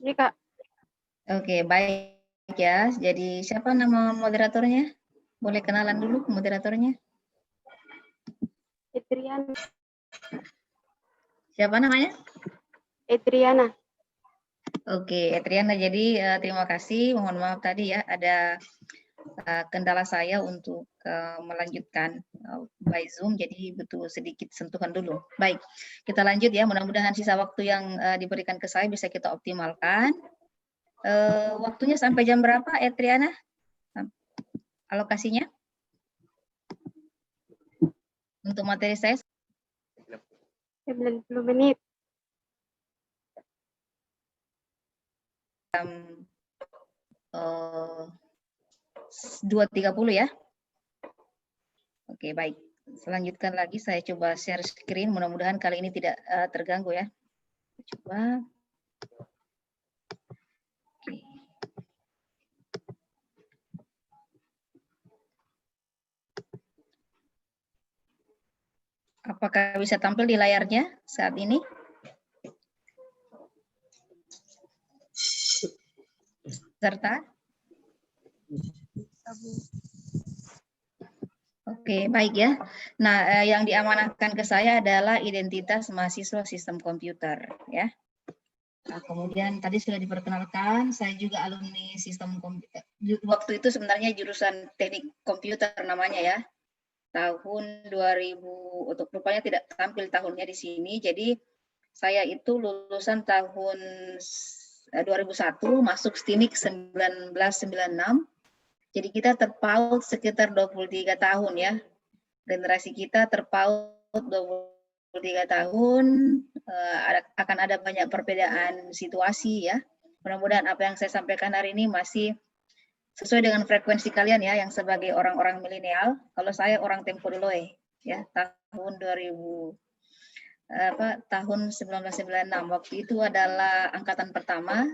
Iya, Kak. Oke, baik ya. Jadi siapa nama moderatornya? Boleh kenalan dulu moderatornya? Etriana. Siapa namanya? Etriana. Oke, Etriana. Jadi terima kasih. Mohon maaf tadi ya ada kendala saya untuk melanjutkan by Zoom. Jadi butuh sedikit sentuhan dulu. Baik, kita lanjut ya. Mudah-mudahan sisa waktu yang diberikan ke saya bisa kita optimalkan. Waktunya sampai jam berapa, Etriana? Alokasinya? Untuk materi saya? 90 menit. Jam 2.30 ya. Oke, baik. Selanjutkan lagi, saya coba share screen. Mudah-mudahan kali ini tidak terganggu ya. Coba. Oke. Apakah bisa tampil di layarnya saat ini? Serta? Oke, baik ya. Nah, yang diamanahkan ke saya adalah identitas mahasiswa sistem komputer, ya. Nah, kemudian tadi sudah diperkenalkan, saya juga alumni sistem komputer. Waktu itu sebenarnya jurusan teknik komputer namanya ya. Tahun 2000, untuk rupanya tidak tampil tahunnya di sini. Jadi saya itu lulusan tahun 2001, masuk STIMIK 1996. Jadi kita terpaut sekitar 23 tahun ya. Generasi kita terpaut 23 tahun, akan ada banyak perbedaan situasi ya. Mudah-mudahan apa yang saya sampaikan hari ini masih sesuai dengan frekuensi kalian ya, yang sebagai orang-orang milenial. Kalau saya orang tempo dulu ya, tahun 2000 tahun 1996. Waktu itu adalah angkatan pertama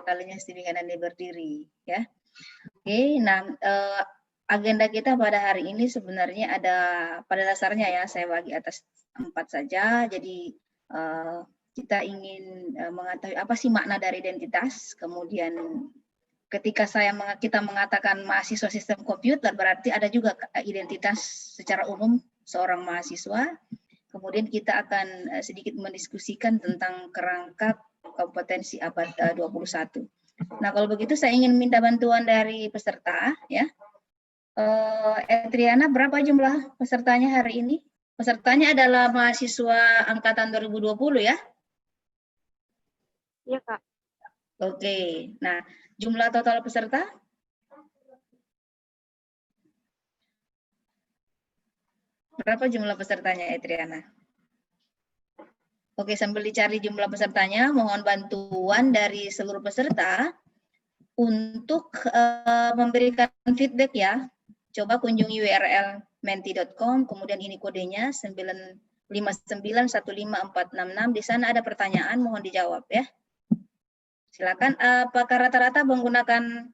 kalinya STIMIK ini berdiri ya. Oke, nah agenda kita pada hari ini sebenarnya ada pada dasarnya ya, saya bagi atas 4 saja. Jadi kita ingin mengetahui apa sih makna dari identitas. Kemudian ketika kita mengatakan mahasiswa sistem komputer, berarti ada juga identitas secara umum seorang mahasiswa. Kemudian kita akan sedikit mendiskusikan tentang kerangka kompetensi abad 21. Nah, kalau begitu saya ingin minta bantuan dari peserta ya. Etriana, berapa jumlah pesertanya hari ini? Pesertanya adalah mahasiswa angkatan 2020 ya? Iya, Kak. Oke. Nah, jumlah total peserta? Berapa jumlah pesertanya, Etriana? Oke, sambil dicari jumlah pesertanya, mohon bantuan dari seluruh peserta untuk memberikan feedback ya. Coba kunjungi URL menti.com, kemudian ini kodenya 959154666. Di sana ada pertanyaan, mohon dijawab ya. Silakan. Apakah rata-rata menggunakan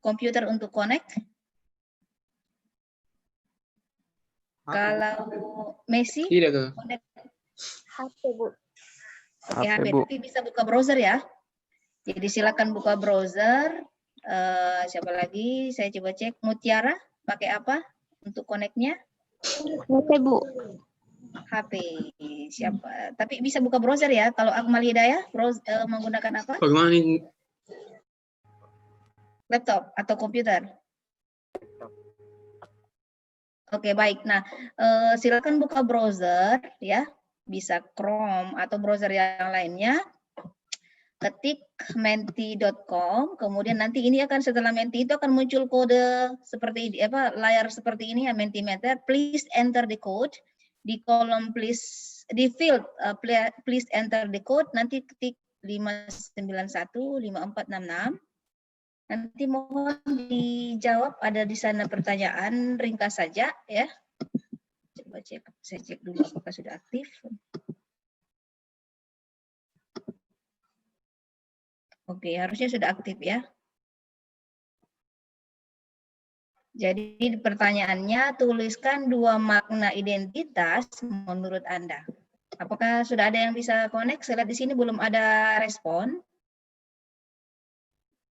komputer untuk connect? Kalau Messi? Tidak, Kak. HP, Bu. Oke, HP, tapi bisa buka browser ya. Jadi silakan buka browser. Siapa lagi? Saya coba cek. Mutiara pakai apa untuk connect-nya? HP, Bu. HP. Siapa? Tapi bisa buka browser ya. Kalau Akmal Hidayah menggunakan apa? Bagaimana ini? Laptop atau komputer? Oke, baik. Nah, silakan buka browser ya. Bisa Chrome atau browser yang lainnya. Ketik menti.com, kemudian nanti ini akan setelah Menti itu akan muncul kode seperti ini, layar seperti ini ya, Mentimeter. Please enter the code di kolom di field please enter the code, nanti ketik 5915466. Nanti mohon dijawab, ada di sana pertanyaan ringkas saja ya. Coba cek, saya cek dulu apakah sudah aktif. Oke, harusnya sudah aktif ya. Jadi pertanyaannya, tuliskan 2 makna identitas menurut Anda. Apakah sudah ada yang bisa connect? Saya lihat di sini belum ada respon.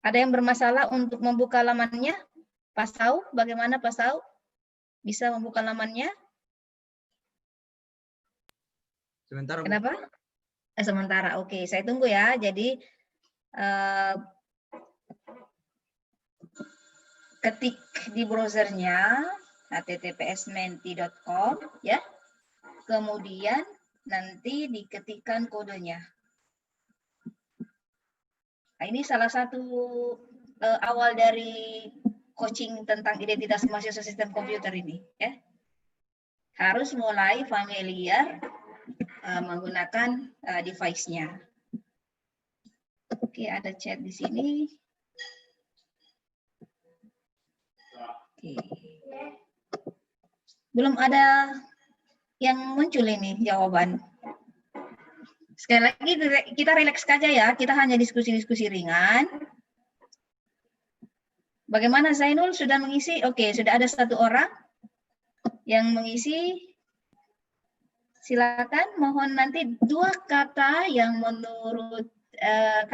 Ada yang bermasalah untuk membuka lamannya? Pak Sau, bagaimana Pak Sau? Bisa membuka lamannya? Sementara, Bu. Kenapa? Sementara, oke. Saya tunggu ya. Jadi, ketik di browsernya https://menti.com ya. Kemudian nanti diketikkan kodenya. Nah, ini salah satu awal dari coaching tentang identitas mahasiswa sistem komputer ini ya. Harus mulai familiar menggunakan device-nya. Oke, ada chat di sini. Oke. Belum ada yang muncul ini jawaban. Sekali lagi kita rileks saja ya, kita hanya diskusi-diskusi ringan. Bagaimana Zainul sudah mengisi? Oke, sudah ada 1 orang yang mengisi. Silakan, mohon nanti 2 kata yang menurut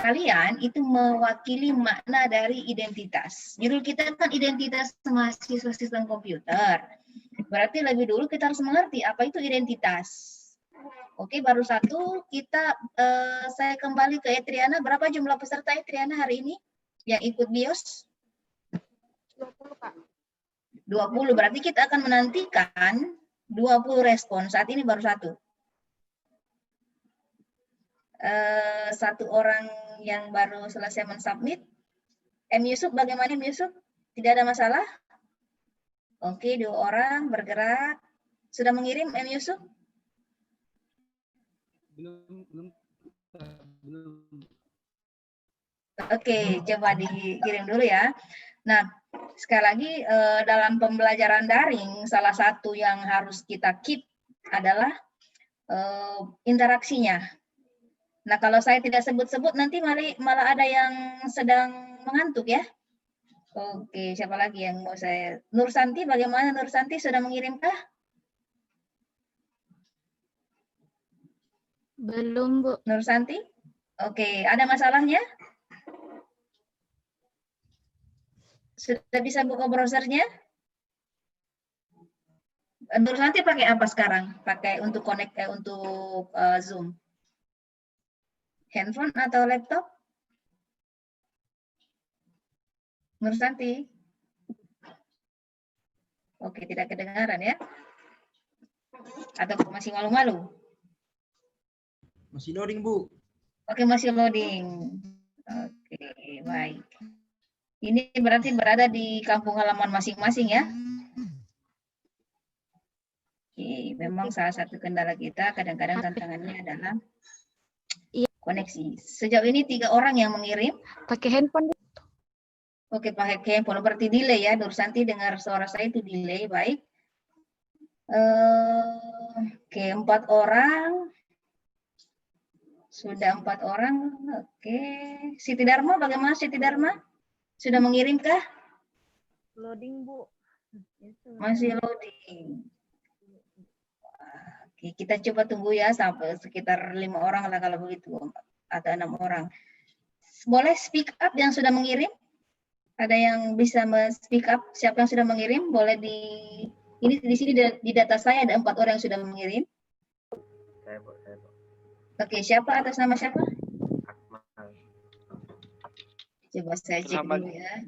kalian itu mewakili makna dari identitas. Judul kita kan identitas mahasiswa sistem komputer. Berarti lebih dulu kita harus mengerti apa itu identitas. Oke, baru 1 kita saya kembali ke Etriana. Berapa jumlah peserta Etriana hari ini yang ikut BIOS? 20, Kak. 20. Berarti kita akan menantikan 20 respon. Saat ini baru 1. 1 orang yang baru selesai mensubmit. M. Yusuf, bagaimana M. Yusuf? Tidak ada masalah? Oke, 2 orang bergerak. Sudah mengirim M. Yusuf? Belum. Oke, coba dikirim dulu ya. Nah, sekali lagi dalam pembelajaran daring, salah satu yang harus kita keep adalah interaksinya. Nah, kalau saya tidak sebut-sebut nanti malah ada yang sedang mengantuk ya. Oke, siapa lagi yang mau saya? Nur Santi, bagaimana Nur Santi, sudah mengirimkah? Belum, Bu. Nur Santi? Oke, ada masalahnya? Sudah bisa buka browsernya? Nur Santi pakai apa sekarang? Pakai untuk connect untuk Zoom? Handphone atau laptop? Nur Santi? Oke, tidak kedengaran ya? Atau masih malu-malu? Masih loading, Bu. Oke, masih loading. Oke, baik. Ini berarti berada di kampung halaman masing-masing ya? Oke, memang salah satu kendala kita kadang-kadang tantangannya adalah koneksi. Sejauh ini 3 orang yang mengirim. Pakai handphone. Oke, pakai handphone. Berarti delay ya. Nur Santi dengar suara saya itu delay. Baik. Oke, 4 orang. Sudah 4 orang. Oke. Siti Dharma, bagaimana Siti Dharma? Sudah mengirimkah? Loading, Bu. Masih loading. Oke, kita coba tunggu ya sampai sekitar 5 orang lah kalau begitu. Atau 6 orang. Boleh speak up yang sudah mengirim? Ada yang bisa speak up? Siapa yang sudah mengirim? Boleh ini di sini di data saya ada 4 orang yang sudah mengirim. Saya, Bu. Oke, siapa atas nama siapa? Coba saya cek dulu ya.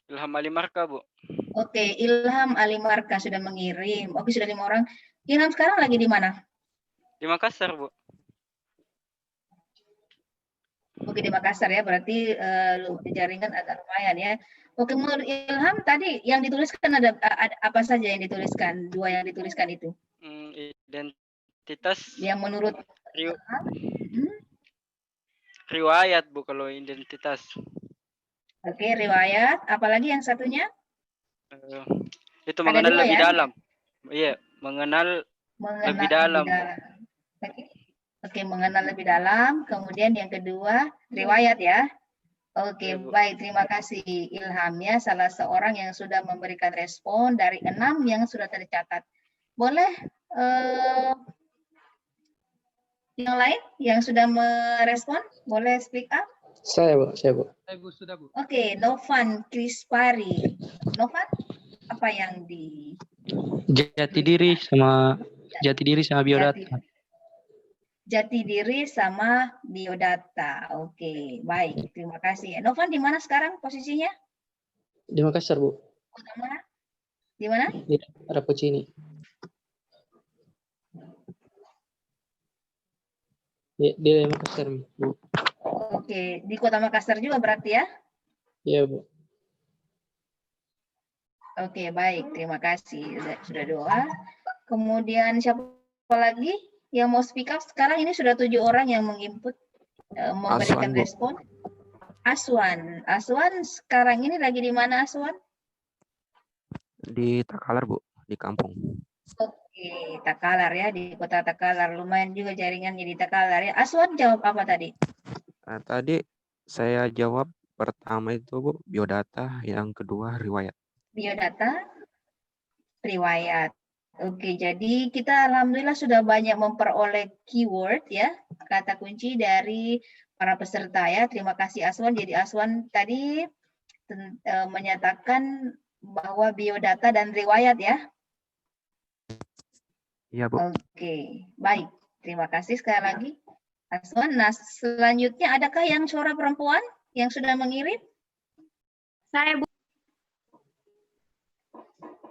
Ilham Alimarka, Bu. Oke, Ilham Alimarka sudah mengirim. Oke, sudah 5 orang. Ilham sekarang lagi di mana? Di Makassar, Bu. Oke, di Makassar ya, berarti jaringan agak lumayan ya. Oke, menurut Ilham tadi yang dituliskan ada apa saja yang dituliskan? 2 yang dituliskan itu. Identitas. Yang menurut riwayat, Bu, kalau identitas. Oke, riwayat. Apalagi yang satunya? Itu mengenal dua, lebih ya? dalam. Iya, mengenal lebih dalam. Oke, mengenal lebih dalam. Kemudian yang kedua, riwayat ya. Oke, Ya, baik. Terima kasih Ilham ya. Salah seorang yang sudah memberikan respon dari 6 yang sudah tercatat. Boleh yang lain yang sudah merespon? Boleh speak up? Saya, Bu. Saya, Bu, sudah, Bu. Oke, Novan Krispari. Novan, apa yang di Jati diri sama biodata. Jati diri sama biodata. Oke, baik. Terima kasih. Novan di mana sekarang posisinya? Di Makassar, Bu. Kota mana? Di mana? Di Rapocini. Di Makassar, Bu. Oke, di Kota Makassar juga berarti ya? Iya, Bu. Oke, baik. Terima kasih. Sudah doa. Kemudian siapa lagi yang mau speak up? Sekarang ini sudah 7 orang yang menginput, memberikan Aswan, Bu. respon. Aswan. Aswan sekarang ini lagi di mana, Aswan? Di Takalar, Bu, di kampung. Oke, Takalar ya, di kota Takalar. Lumayan juga jaringannya di Takalar ya. Aswan jawab apa tadi? Tadi saya jawab pertama itu, Bu, biodata, yang kedua riwayat. Biodata, riwayat. Oke, jadi kita alhamdulillah sudah banyak memperoleh keyword ya, kata kunci dari para peserta ya. Terima kasih Aswan. Jadi Aswan tadi menyatakan bahwa biodata dan riwayat ya. Iya, Bu. Oke, baik. Terima kasih sekali lagi Aswan. Nah, selanjutnya adakah yang suara perempuan yang sudah mengirim? Saya, Bu.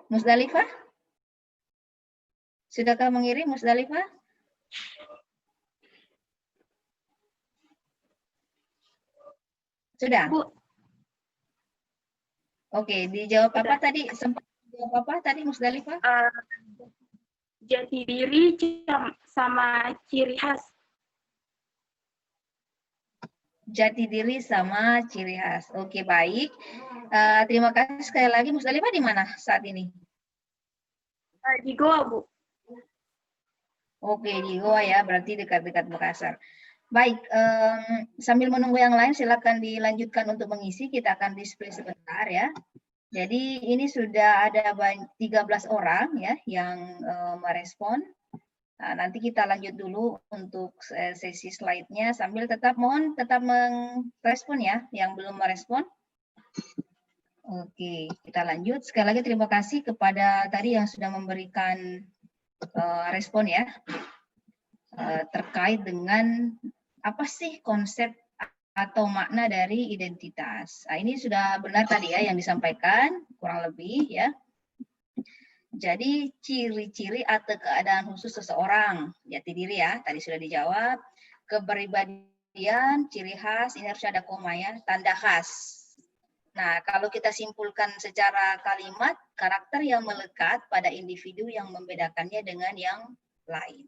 Musdalifah? Sudahkah mengirim Musdalifah? Sudah? Bu. Oke, dijawab apa tadi? Sempat dijawab apa tadi Musdalifah? Jati diri sama ciri khas. Jati diri sama ciri khas. Oke, baik. Terima kasih sekali lagi. Musdalifah di mana saat ini? Di Goa, Bu. Oke, di Goa ya, berarti dekat-dekat Makassar. Baik, sambil menunggu yang lain, silakan dilanjutkan untuk mengisi. Kita akan display sebentar ya. Jadi ini sudah ada 13 orang ya yang merespon. Nah, nanti kita lanjut dulu untuk sesi slide-nya sambil tetap merespon ya yang belum merespon. Oke, kita lanjut. Sekali lagi terima kasih kepada tadi yang sudah memberikan respon ya terkait dengan apa sih konsep atau makna dari identitas. Nah, ini sudah benar tadi ya yang disampaikan kurang lebih ya. Jadi ciri-ciri atau keadaan khusus seseorang, jati diri ya, tadi sudah dijawab. Kepribadian, ciri khas, ini harus ada koma ya, tanda khas. Nah, kalau kita simpulkan secara kalimat, karakter yang melekat pada individu yang membedakannya dengan yang lain.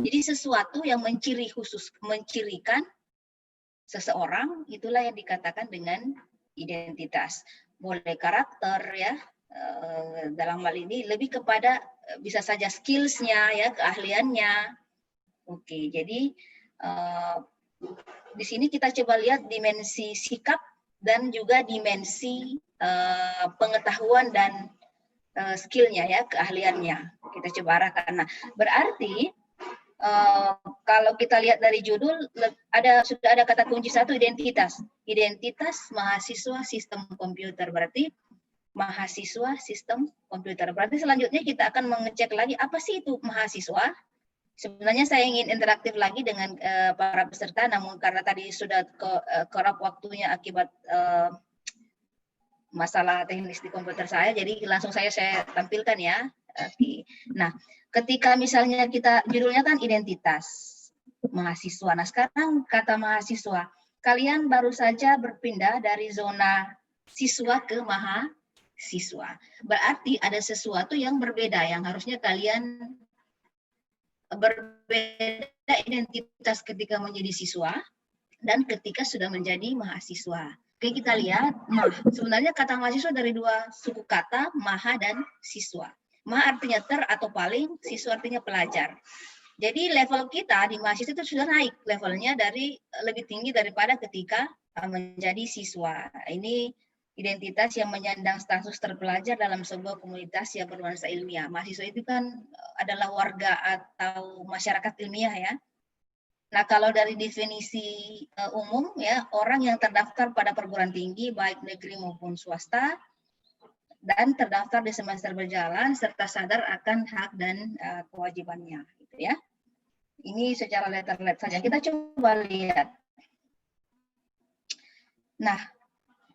Jadi sesuatu yang mencirikan seseorang, itulah yang dikatakan dengan identitas. Boleh karakter ya, dalam hal ini lebih kepada bisa saja skills-nya ya, keahliannya. Oke, jadi di sini kita coba lihat dimensi sikap dan juga dimensi pengetahuan dan skill-nya ya, keahliannya. Kita coba arahkan. Nah, berarti kalau kita lihat dari judul sudah ada kata kunci satu, identitas. Identitas mahasiswa sistem komputer, berarti mahasiswa sistem komputer. Berarti selanjutnya kita akan mengecek lagi apa sih itu mahasiswa. Sebenarnya saya ingin interaktif lagi dengan para peserta, namun karena tadi sudah kerap waktunya akibat masalah teknis di komputer saya, jadi langsung saya tampilkan ya. Nah, ketika misalnya judulnya kan identitas mahasiswa. Nah, sekarang kata mahasiswa, kalian baru saja berpindah dari zona siswa ke mahasiswa. Berarti ada sesuatu yang berbeda yang harusnya kalian berbeda identitas ketika menjadi siswa dan ketika sudah menjadi mahasiswa. Oke, kita lihat, sebenarnya kata mahasiswa dari dua suku kata, maha dan siswa. Maha artinya atau paling, siswa artinya pelajar. Jadi level kita di mahasiswa itu sudah naik levelnya lebih tinggi daripada ketika menjadi siswa. Ini identitas yang menyandang status terpelajar dalam sebuah komunitas yang bernuansa ilmiah. Mahasiswa itu kan adalah warga atau masyarakat ilmiah ya. Nah, kalau dari definisi umum ya, orang yang terdaftar pada perguruan tinggi baik negeri maupun swasta dan terdaftar di semester berjalan serta sadar akan hak dan kewajibannya, gitu ya. Ini secara letterlet saja. Kita coba lihat. Nah,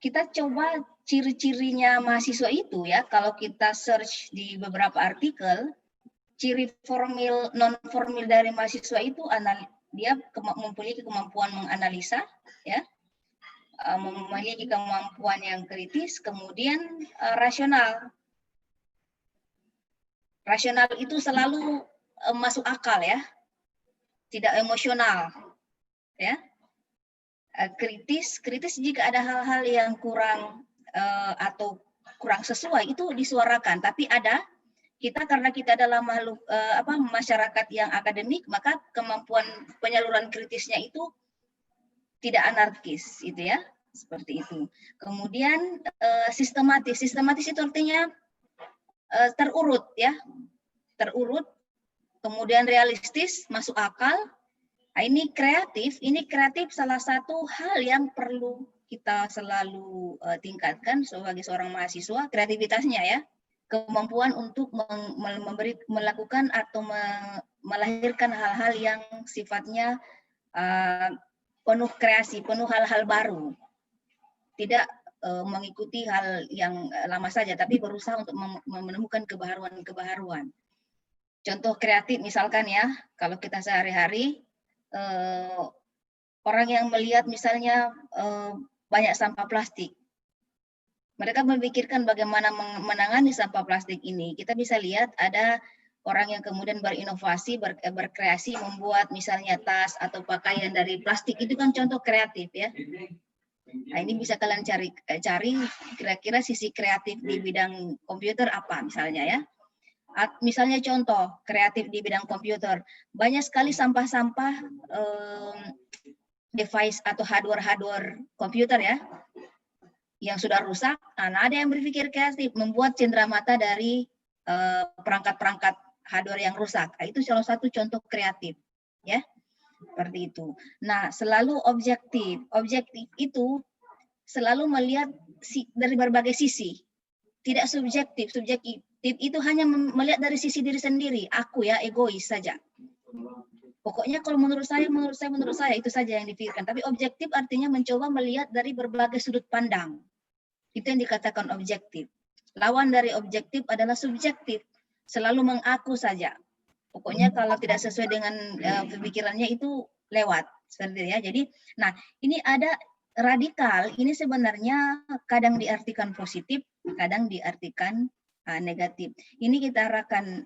kita coba ciri-cirinya mahasiswa itu ya. Kalau kita search di beberapa artikel, ciri formal non formal dari mahasiswa itu dia memiliki kemampuan menganalisa, ya, memiliki kemampuan yang kritis, kemudian rasional. Rasional itu selalu masuk akal ya, tidak emosional, ya. Kritis jika ada hal-hal yang kurang atau kurang sesuai itu disuarakan, tapi kita karena kita adalah makhluk masyarakat yang akademik, maka kemampuan penyaluran kritisnya itu tidak anarkis, itu ya, seperti itu. Kemudian sistematis itu artinya terurut ya, terurut. Kemudian realistis, masuk akal. Nah, ini kreatif salah satu hal yang perlu kita selalu tingkatkan sebagai seorang mahasiswa, kreativitasnya ya. Kemampuan untuk melakukan atau melahirkan hal-hal yang sifatnya penuh kreasi, penuh hal-hal baru. Tidak mengikuti hal yang lama saja, tapi berusaha untuk menemukan kebaharuan-kebaharuan. Contoh kreatif misalkan ya, kalau kita sehari-hari, orang yang melihat misalnya banyak sampah plastik, mereka memikirkan bagaimana menangani sampah plastik ini. Kita bisa lihat ada orang yang kemudian berinovasi, berkreasi, membuat misalnya tas atau pakaian dari plastik, itu kan contoh kreatif ya. Nah, ini bisa kalian cari kira-kira sisi kreatif di bidang komputer apa misalnya ya. Misalnya contoh kreatif di bidang komputer, banyak sekali sampah-sampah device atau hardware komputer ya yang sudah rusak. Nah, ada yang berpikir kreatif membuat cenderamata dari perangkat-perangkat hardware yang rusak. Nah, itu salah satu contoh kreatif ya, seperti itu. Nah, selalu objektif itu selalu melihat dari berbagai sisi, tidak subjektif itu hanya melihat dari sisi diri sendiri, aku ya, egois saja. Pokoknya kalau menurut saya itu saja yang dipikirkan. Tapi objektif artinya mencoba melihat dari berbagai sudut pandang. Itu yang dikatakan objektif. Lawan dari objektif adalah subjektif. Selalu mengaku saja. Pokoknya kalau tidak sesuai dengan pemikirannya itu lewat. Seperti itu ya. Jadi, nah ini ada radikal. Ini sebenarnya kadang diartikan positif, kadang diartikan negatif. Ini kita arahkan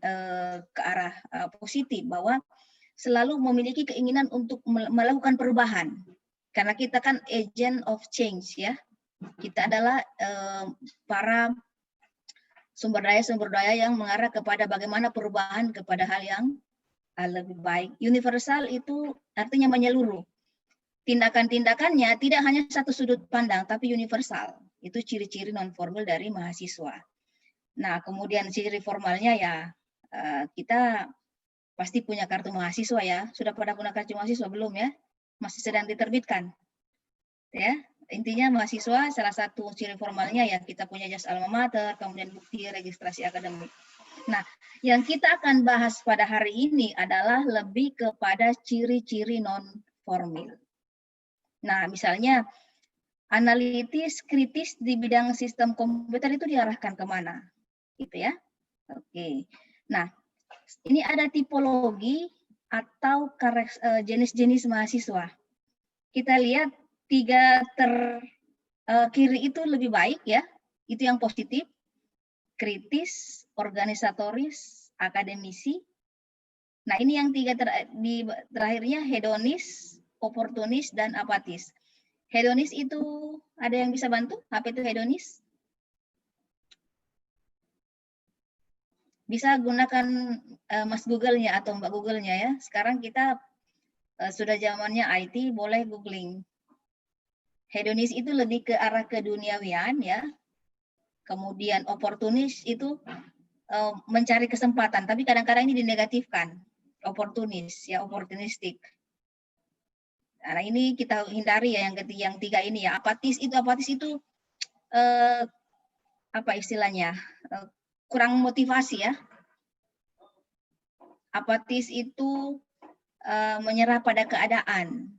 ke arah positif, bahwa selalu memiliki keinginan untuk melakukan perubahan. Karena kita kan agent of change ya. Kita adalah para sumber daya yang mengarah kepada bagaimana perubahan kepada hal yang lebih baik. Universal itu artinya menyeluruh. Tindakan-tindakannya tidak hanya satu sudut pandang, tapi universal. Itu ciri-ciri non-formal dari mahasiswa. Nah, kemudian ciri formalnya ya, kita pasti punya kartu mahasiswa ya. Sudah pada punya kartu mahasiswa belum ya? Masih sedang diterbitkan. Ya, intinya mahasiswa salah satu ciri formalnya ya kita punya jas alma mater, kemudian bukti registrasi akademik. Nah, yang kita akan bahas pada hari ini adalah lebih kepada ciri-ciri non-formal. Nah, misalnya analitis, kritis di bidang sistem komputer itu diarahkan kemana? Gitu ya. Oke. Nah, ini ada tipologi atau jenis-jenis mahasiswa. Kita lihat 3 kiri itu lebih baik ya. Itu yang positif. Kritis, organisatoris, akademisi. Nah, ini yang 3 terakhirnya hedonis, oportunis, dan apatis. Hedonis itu ada yang bisa bantu? Apa itu hedonis? Bisa gunakan Mas Google-nya atau Mbak Google-nya ya. Sekarang kita sudah zamannya IT, boleh googling. Hedonis itu lebih ke arah keduniawian ya. Kemudian oportunis itu mencari kesempatan, tapi kadang-kadang ini dinegatifkan. Oportunis ya, opportunistic. Nah, ini kita hindari ya yang tiga ini ya. Apatis itu apa istilahnya? Kurang motivasi ya. Apatis itu menyerah pada keadaan.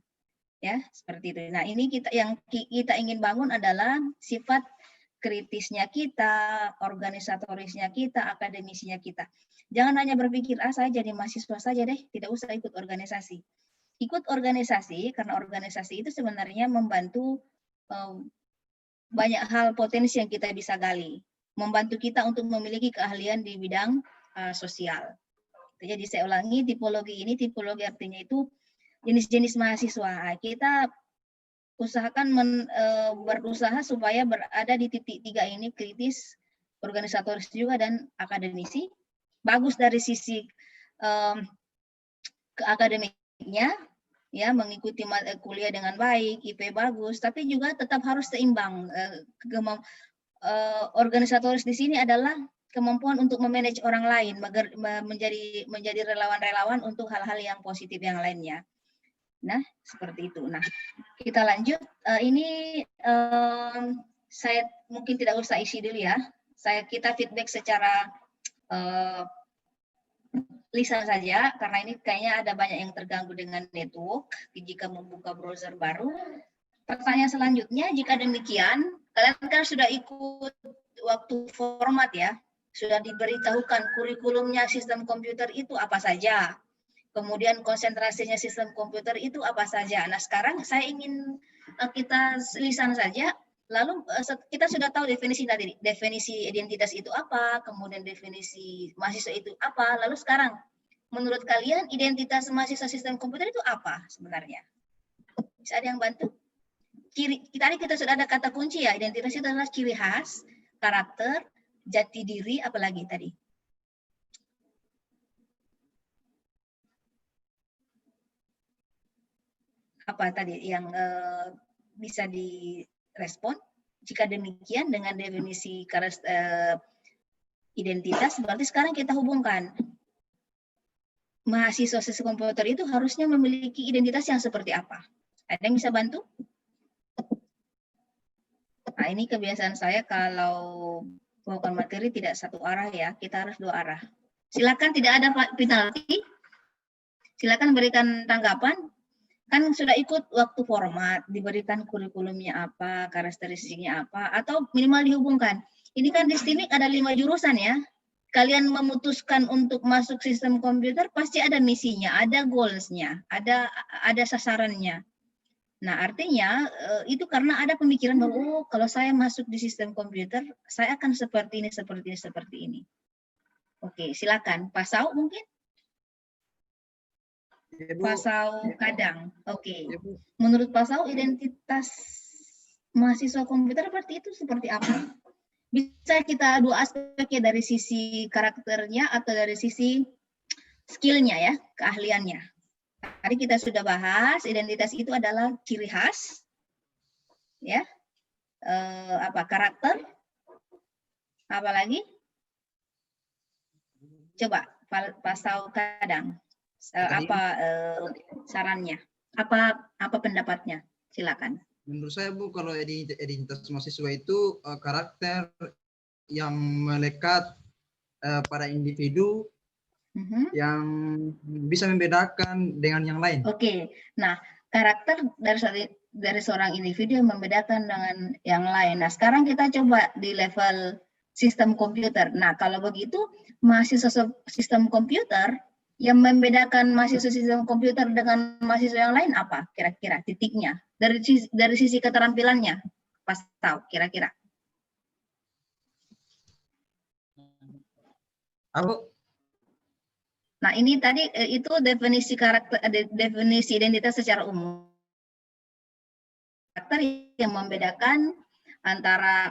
Ya, seperti itu. Nah, ini yang kita ingin bangun adalah sifat kritisnya kita, organisatorisnya kita, akademisinya kita. Jangan hanya berpikir, saya jadi mahasiswa saja deh, tidak usah ikut organisasi. Ikut organisasi, karena organisasi itu sebenarnya membantu banyak hal potensi yang kita bisa gali. Membantu kita untuk memiliki keahlian di bidang sosial. Jadi saya ulangi, tipologi artinya itu jenis-jenis mahasiswa. Kita usahakan berusaha supaya berada di titik tiga ini, kritis, organisatoris juga, dan akademisi. Bagus dari sisi keakademiknya, ya, mengikuti kuliah dengan baik, IP bagus, tapi juga tetap harus seimbang. Organisatoris di sini adalah kemampuan untuk memanage orang lain, menjadi relawan-relawan untuk hal-hal yang positif yang lainnya. Nah, seperti itu. Nah, kita lanjut. Ini saya mungkin tidak usah isi dulu ya. Kita feedback secara lisan saja, karena ini kayaknya ada banyak yang terganggu dengan network jika membuka browser baru. Pertanyaan selanjutnya, jika demikian, kalian kan sudah ikut waktu format ya, sudah diberitahukan kurikulumnya sistem komputer itu apa saja. Kemudian konsentrasinya sistem komputer itu apa saja. Nah, sekarang saya ingin kita lisan saja. Lalu kita sudah tahu definisi tadi, definisi identitas itu apa, kemudian definisi mahasiswa itu apa. Lalu sekarang, menurut kalian identitas mahasiswa sistem komputer itu apa sebenarnya? Bisa ada yang bantu? Tadi kita sudah ada kata kunci ya, identitas itu adalah ciri khas, karakter, jati diri, apalagi tadi? Apa tadi yang bisa direspon? Jika demikian dengan definisi identitas, berarti sekarang kita hubungkan. Mahasiswa sistem komputer itu harusnya memiliki identitas yang seperti apa? Ada yang bisa bantu? Nah, ini kebiasaan saya kalau bukan materi tidak satu arah ya, kita harus dua arah. Silakan, tidak ada penalti. Silakan berikan tanggapan. Kan sudah ikut waktu format, diberikan kurikulumnya apa, karakteristiknya apa, atau minimal dihubungkan. Ini kan di sini ada 5 jurusan ya. Kalian memutuskan untuk masuk sistem komputer, pasti ada misinya, ada goals-nya, ada sasarannya. Nah, artinya itu karena ada pemikiran bahwa oh, kalau saya masuk di sistem komputer, saya akan seperti ini, seperti ini, seperti ini. Oke, silakan. Pak Sau mungkin? Ya, Bu. Pak Sau Kadang. Oke. Ya, Bu. Menurut Pak Sau, identitas mahasiswa komputer seperti itu seperti apa? Bisa kita dua aspek ya, dari sisi karakternya atau dari sisi skillnya ya, keahliannya. Tadi kita sudah bahas identitas itu adalah ciri khas, ya, karakter, apa lagi? Coba Pak Sau Kadang, sarannya, apa pendapatnya? Silakan. Menurut saya Bu, kalau identitas mahasiswa itu karakter yang melekat pada individu yang bisa membedakan dengan yang lain. Oke, nah karakter dari seorang individu yang membedakan dengan yang lain. Nah sekarang kita coba di level sistem komputer. Nah kalau begitu mahasiswa sistem komputer yang membedakan mahasiswa sistem komputer dengan mahasiswa yang lain apa kira-kira titiknya dari sisi keterampilannya? Pas tahu kira-kira. Apa? Nah, ini tadi itu definisi karakter, definisi identitas secara umum. Karakter yang membedakan antara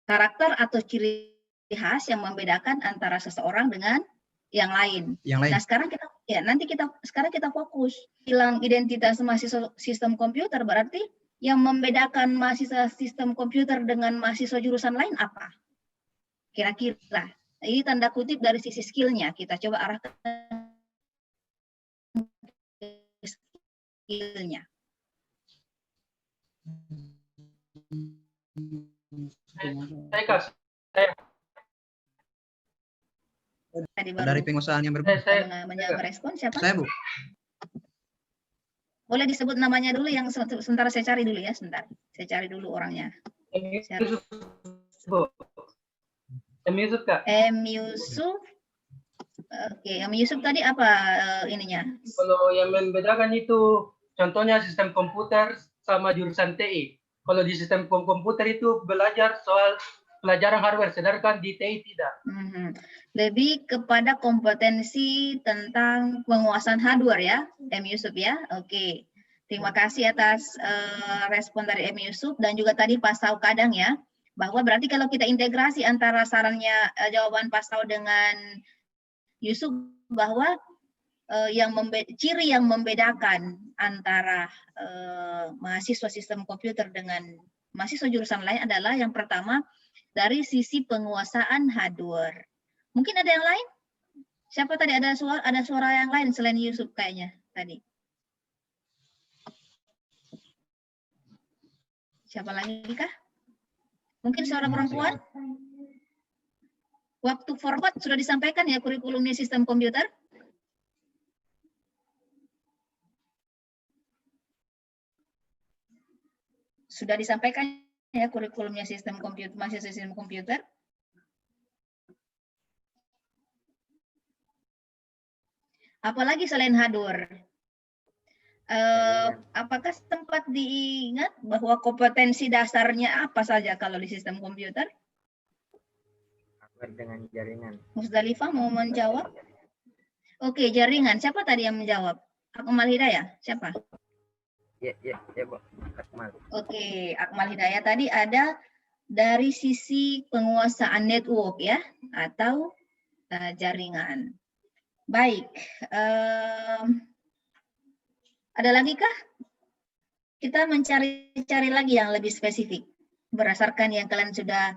karakter atau ciri khas yang membedakan antara seseorang dengan yang lain. Nah, sekarang kita fokus bilang identitas mahasiswa sistem komputer, berarti yang membedakan mahasiswa sistem komputer dengan mahasiswa jurusan lain apa? Kira-kira. Ini tanda kutip dari sisi skillnya, kita coba arahkan skillnya. Tadi baru Dari pengusahaan yang berbeda. merespon siapa? Saya, Bu. Boleh disebut namanya dulu, yang sementara saya cari dulu ya, sebentar. Saya cari dulu orangnya. M. Yusuf, Kak. M. Yusuf. Oke, M. Yusuf tadi apa ininya? Kalau yang membedakan itu contohnya sistem komputer sama jurusan TI. Kalau di sistem komputer itu belajar soal pelajaran hardware, sedangkan di TI tidak. Lebih kepada kompetensi tentang penguasaan hardware ya, M. Yusuf ya. Oke, terima kasih atas respon dari M. Yusuf dan juga tadi Pak Sau Kadang ya, bahwa berarti kalau kita integrasi antara sarannya jawaban Pak Sau dengan Yusuf, bahwa ciri yang membedakan antara mahasiswa sistem komputer dengan mahasiswa jurusan lain adalah yang pertama dari sisi penguasaan hardware. Mungkin ada yang lain? Siapa tadi, ada suara yang lain selain Yusuf kayaknya tadi? Siapa lagi kah? Mungkin suara perempuan? Waktu format sudah disampaikan ya kurikulumnya sistem komputer? Sudah disampaikan ya kurikulumnya sistem komputer, mahasiswa sistem komputer? Apalagi selain hardware? Apakah sempat diingat bahwa kompetensi dasarnya apa saja kalau di sistem komputer? Hardware dengan jaringan. Musdalifah mau menjawab? Oke, jaringan. Siapa tadi yang menjawab? Akmal Hidayah? Siapa? Ya, Bu. Akmal. Oke, Akmal Hidayah tadi ada dari sisi penguasaan network ya, atau jaringan. Baik, ada lagi kah? Kita mencari lagi yang lebih spesifik berdasarkan yang kalian sudah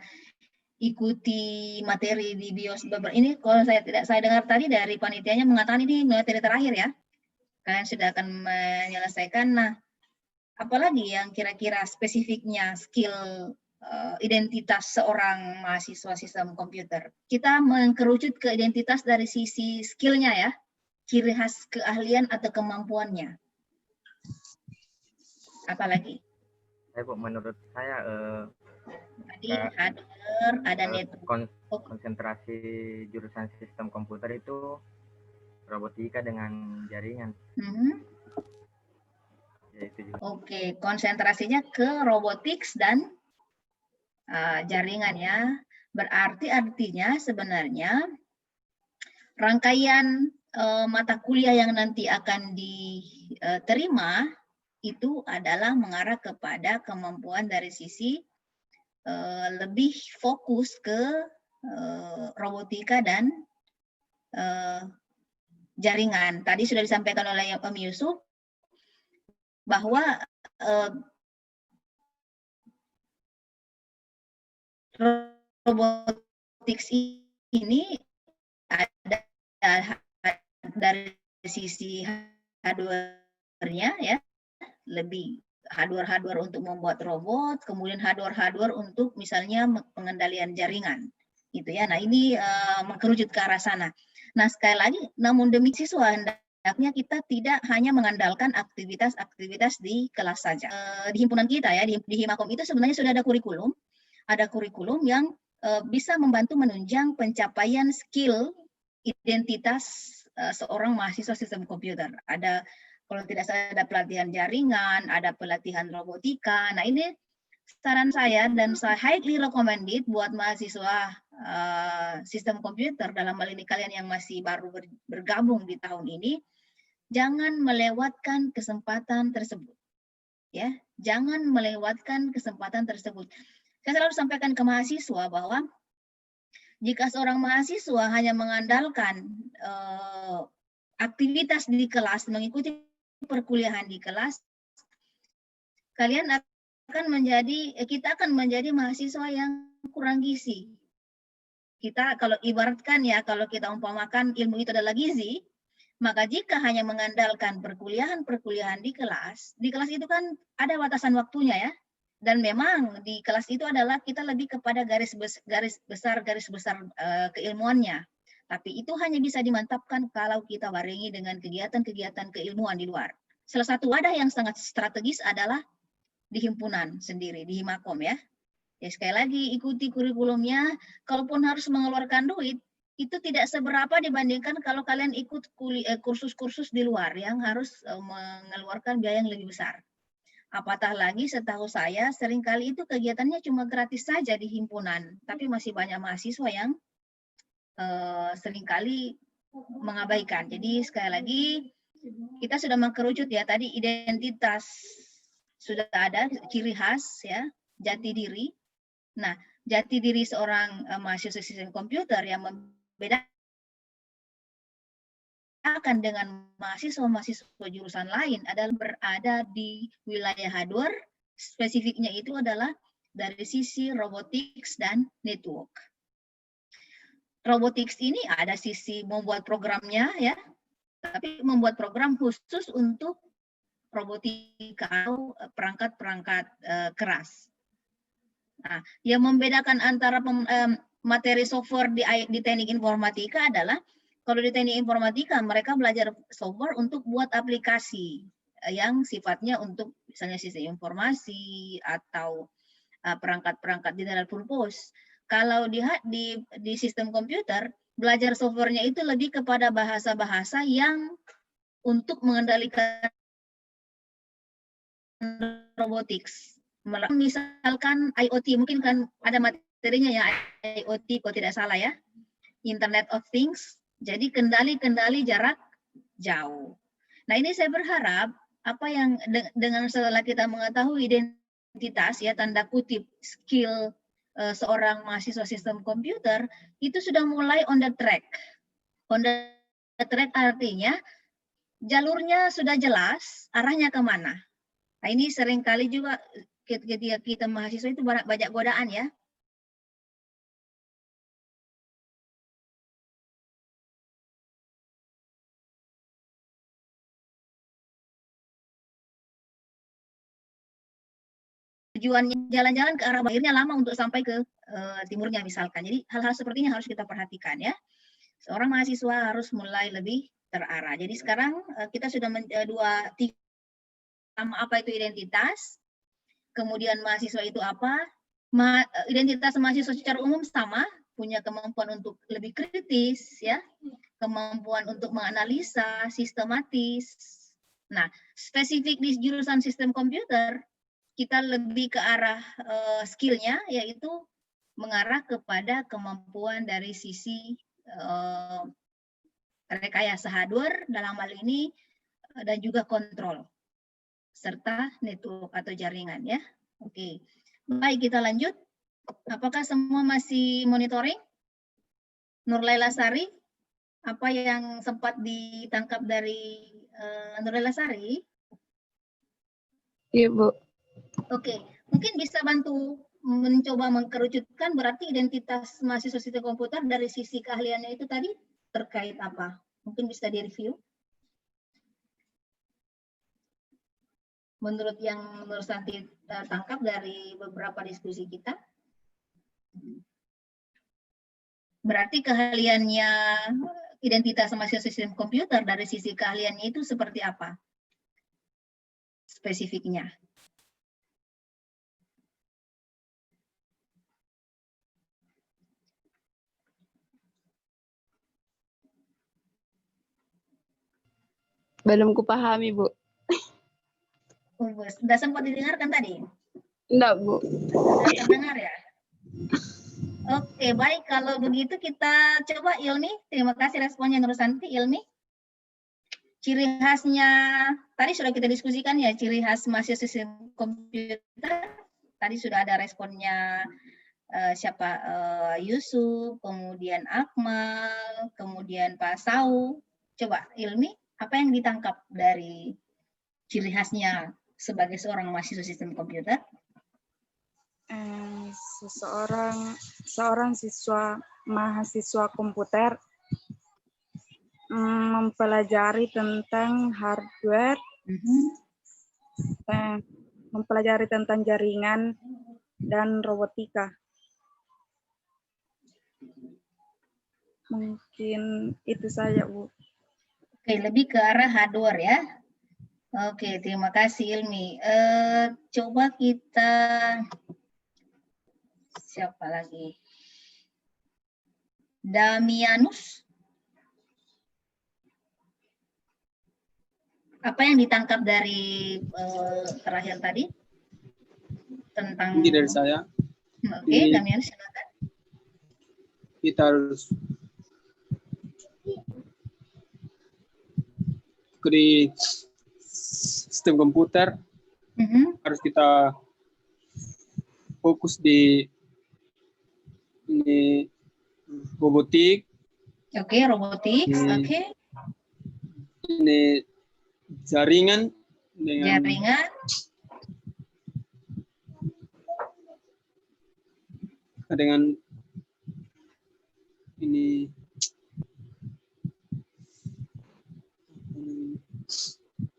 ikuti materi di BIOS. Ini kalau saya dengar tadi dari panitianya mengatakan ini materi terakhir ya. Kalian sudah akan menyelesaikan. Nah, apalagi yang kira-kira spesifiknya skill identitas seorang mahasiswa sistem komputer. Kita mengkerucut ke identitas dari sisi skillnya ya, ciri khas keahlian atau kemampuannya. Apalagi? Bu, menurut saya tadi hardware, ada network. Konsentrasi jurusan sistem komputer itu robotika dengan jaringan. Oke, konsentrasinya ke robotics dan jaringan ya. Berarti artinya sebenarnya rangkaian mata kuliah yang nanti akan diterima itu adalah mengarah kepada kemampuan dari sisi lebih fokus ke robotika dan jaringan. Tadi sudah disampaikan oleh Om Yusuf bahwa robotics ini ada dari sisi hardware-nya ya, lebih hardware untuk membuat robot, kemudian hardware untuk misalnya pengendalian jaringan, gitu ya. Nah ini mengerucut ke arah sana. Nah sekali lagi, namun demi siswa hendaknya kita tidak hanya mengandalkan aktivitas-aktivitas di kelas saja. Di himpunan kita ya, di Himakom itu sebenarnya sudah ada kurikulum yang bisa membantu menunjang pencapaian skill identitas seorang mahasiswa sistem komputer. Ada, kalau tidak salah, ada pelatihan jaringan, ada pelatihan robotika. Nah ini saran saya dan saya highly recommended buat mahasiswa sistem komputer, dalam hal ini kalian yang masih baru bergabung di tahun ini, jangan melewatkan kesempatan tersebut. Ya, jangan melewatkan kesempatan tersebut. Saya selalu sampaikan ke mahasiswa bahwa jika seorang mahasiswa hanya mengandalkan aktivitas di kelas, mengikuti perkuliahan di kelas, kita akan menjadi mahasiswa yang kurang gizi. Kita kalau ibaratkan ya, kalau kita umpamakan ilmu itu adalah gizi, Maka jika hanya mengandalkan perkuliahan di kelas itu kan ada batasan waktunya ya. Dan memang di kelas itu adalah kita lebih kepada garis besar keilmuannya. Tapi itu hanya bisa dimantapkan kalau kita barengi dengan kegiatan-kegiatan keilmuan di luar. Salah satu wadah yang sangat strategis adalah di himpunan sendiri, di Himakom ya. Ya sekali lagi ikuti kurikulumnya, kalaupun harus mengeluarkan duit, itu tidak seberapa dibandingkan kalau kalian ikut kursus-kursus di luar yang harus mengeluarkan biaya yang lebih besar. Apatah lagi setahu saya seringkali itu kegiatannya cuma gratis saja di himpunan, tapi masih banyak mahasiswa yang seringkali mengabaikan. Jadi sekali lagi kita sudah mengkerucut ya tadi identitas sudah ada, ciri khas ya, jati diri. Nah, jati diri seorang mahasiswa sistem komputer yang membedakan dengan mahasiswa-mahasiswa jurusan lain adalah berada di wilayah hardware, spesifiknya itu adalah dari sisi robotics dan network. Robotics ini ada sisi membuat programnya ya, tapi membuat program khusus untuk robotika atau perangkat-perangkat keras. Nah, yang membedakan antara materi software di teknik informatika adalah kalau di teknik informatika mereka belajar software untuk buat aplikasi yang sifatnya untuk misalnya sistem informasi atau perangkat-perangkat general purpose. Kalau di sistem komputer belajar softwarenya itu lebih kepada bahasa-bahasa yang untuk mengendalikan robotics. Misalkan IoT, mungkin kan ada materinya ya IoT kalau tidak salah ya, Internet of Things. Jadi kendali jarak jauh. Nah ini saya berharap apa yang dengan setelah kita mengetahui identitas ya tanda kutip skill seorang mahasiswa sistem komputer itu sudah mulai on the track. On the track artinya jalurnya sudah jelas arahnya kemana. Nah ini seringkali juga ketika kita mahasiswa itu banyak godaan ya. Tujuannya jalan-jalan ke arah baratnya lama untuk sampai ke timurnya misalkan. Jadi hal-hal seperti ini harus kita perhatikan ya. Seorang mahasiswa harus mulai lebih terarah. Jadi sekarang kita sudah apa itu identitas, kemudian mahasiswa itu apa, identitas mahasiswa secara umum sama, punya kemampuan untuk lebih kritis ya, kemampuan untuk menganalisa, sistematis. Nah, spesifik di jurusan sistem komputer kita lebih ke arah skillnya, yaitu mengarah kepada kemampuan dari sisi rekayasa hardware dalam hal ini dan juga kontrol serta network atau jaringan ya. Oke, baik kita lanjut. Apakah semua masih monitoring? Nurlaila Sari, apa yang sempat ditangkap dari Nurlaila Sari? Iya Bu. Oke, mungkin bisa bantu mencoba mengkerucutkan berarti identitas mahasiswa sistem komputer dari sisi keahliannya itu tadi terkait apa? Mungkin bisa direview. Menurut yang Nur Santi tangkap dari beberapa diskusi kita. Berarti keahliannya identitas mahasiswa sistem komputer dari sisi keahliannya itu seperti apa? Spesifiknya. Belum kupahami, Bu. Sudah sempat didengarkan tadi? Enggak, Bu. Sudah terdengar ya? Oke, baik. Kalau begitu kita coba Ilmi. Terima kasih responnya Nur Santi. Ilmi. Ciri khasnya, tadi sudah kita diskusikan ya, ciri khas mahasiswa sistem komputer. Tadi sudah ada responnya Yusuf, kemudian Akmal, kemudian Pak Sau. Coba Ilmi, apa yang ditangkap dari ciri khasnya sebagai seorang mahasiswa sistem komputer? Seorang mahasiswa komputer mempelajari tentang hardware, mempelajari tentang jaringan dan robotika. Mungkin itu saja, Bu. Oke, lebih ke arah hardware ya. Oke, terima kasih Ilmi. Coba kita, siapa lagi? Damianus. Apa yang ditangkap dari terakhir tadi? Tentang... Ini dari saya. Oke, Damianus silakan. Kita harus di sistem komputer, harus kita fokus di ini robotik. Oke, robotik. Oke. Ini jaringan dengan dengan ini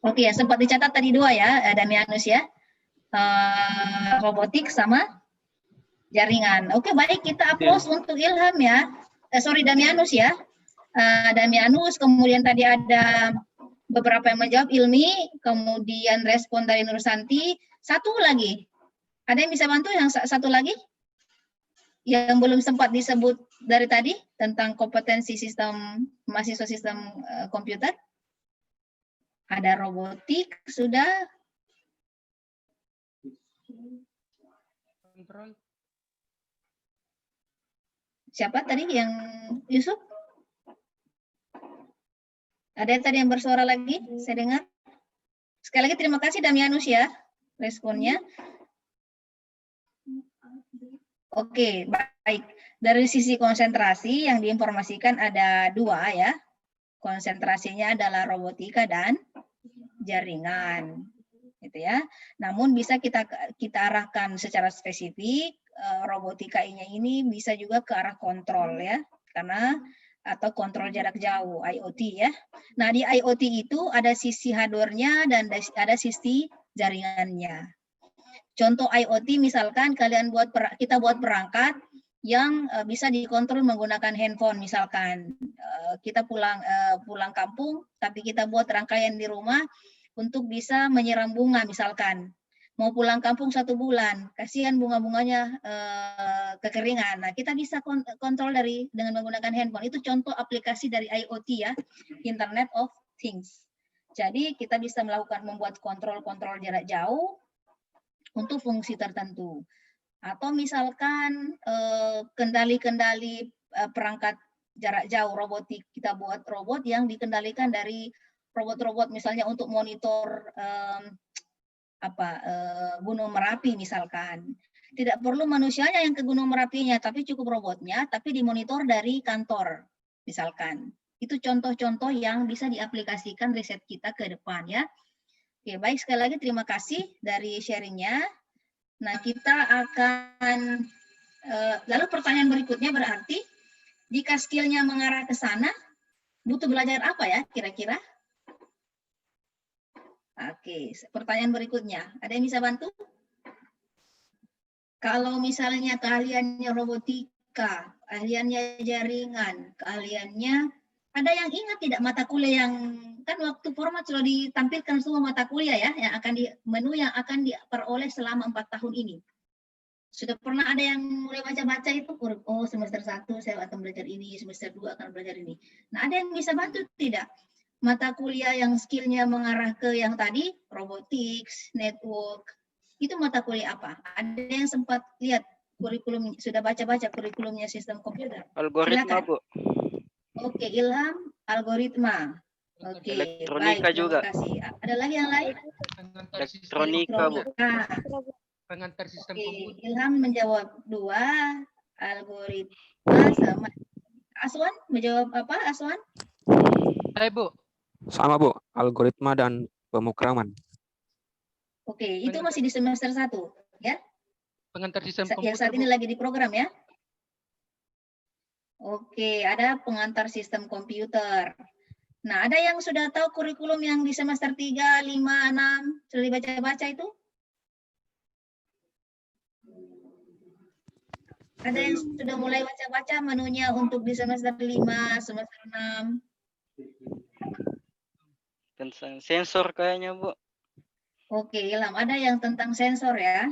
oke, ya sempat dicatat tadi dua ya, Damianus ya. Robotik sama jaringan. Oke, baik, kita applause untuk Ilham ya. Sorry, Damianus ya. Damianus, kemudian tadi ada beberapa yang menjawab, Ilmi, kemudian respon dari Nursanti. Satu lagi. Ada yang bisa bantu yang satu lagi? Yang belum sempat disebut dari tadi tentang kompetensi sistem mahasiswa sistem komputer? Ada robotik sudah. Kontrol. Siapa tadi yang Yusuf? Ada tadi yang bersuara lagi? Saya dengar. Sekali lagi terima kasih Damianus ya responnya. Oke, baik. Dari sisi konsentrasi yang diinformasikan ada dua ya. Konsentrasinya adalah robotika dan jaringan, gitu ya. Namun bisa kita arahkan secara spesifik, robotika ini bisa juga ke arah kontrol ya, karena atau kontrol jarak jauh IoT ya. Nah di IoT itu ada sisi hardware-nya dan ada sisi jaringannya. Contoh IoT misalkan kita buat perangkat yang bisa dikontrol menggunakan handphone misalkan. Kita pulang kampung tapi kita buat rangkaian di rumah untuk bisa menyiram bunga misalkan. Mau pulang kampung 1 bulan, kasihan bunga-bunganya kekeringan. Nah, kita bisa kontrol dengan menggunakan handphone. Itu contoh aplikasi dari IoT ya, Internet of Things. Jadi kita bisa membuat kontrol jarak jauh untuk fungsi tertentu. Atau misalkan kendali-kendali perangkat jarak jauh robotik, kita buat robot yang dikendalikan dari robot-robot misalnya untuk monitor Gunung Merapi misalkan. Tidak perlu manusianya yang ke Gunung Merapinya, tapi cukup robotnya, tapi dimonitor dari kantor misalkan. Itu contoh-contoh yang bisa diaplikasikan riset kita ke depan ya. Oke, baik, sekali lagi terima kasih dari sharingnya. Nah, kita akan, lalu pertanyaan berikutnya berarti, jika skillnya mengarah ke sana, butuh belajar apa ya kira-kira? Oke, pertanyaan berikutnya. Ada yang bisa bantu? Kalau misalnya keahliannya robotika, keahliannya jaringan, keahliannya, ada yang ingat tidak mata kuliah yang, kan waktu format sudah ditampilkan semua mata kuliah ya, yang akan menu yang akan diperoleh selama 4 tahun ini. Sudah pernah ada yang mulai baca-baca itu, oh semester 1 saya akan belajar ini, semester 2 akan belajar ini. Nah, ada yang bisa bantu tidak? Mata kuliah yang skillnya mengarah ke yang tadi, robotics, network, itu mata kuliah apa? Ada yang sempat lihat kurikulum, sudah baca-baca kurikulumnya sistem komputer? Algoritma, Bu. Oke, Ilham, algoritma. Oke, elektronika baik, juga. terima kasih. Ada lagi yang lain? Elektronika, Bu. Pengantar sistem Oke, komputer. Ilham menjawab 2, algoritma sama. Aswan menjawab apa, Aswan? Hai, Bu. Sama, Bu. Algoritma dan pemrograman. Oke, itu masih di semester 1, ya? Pengantar sistem komputer. Yang saat ini lagi di program, ya? Oke, ada pengantar sistem komputer. Nah, ada yang sudah tahu kurikulum yang di semester 3, 5, 6 sudah dibaca-baca itu? Ada yang sudah mulai baca-baca menunya untuk di semester 5, semester 6? Tentang sensor kayaknya, Bu. Oke, Ilham, ada yang tentang sensor ya?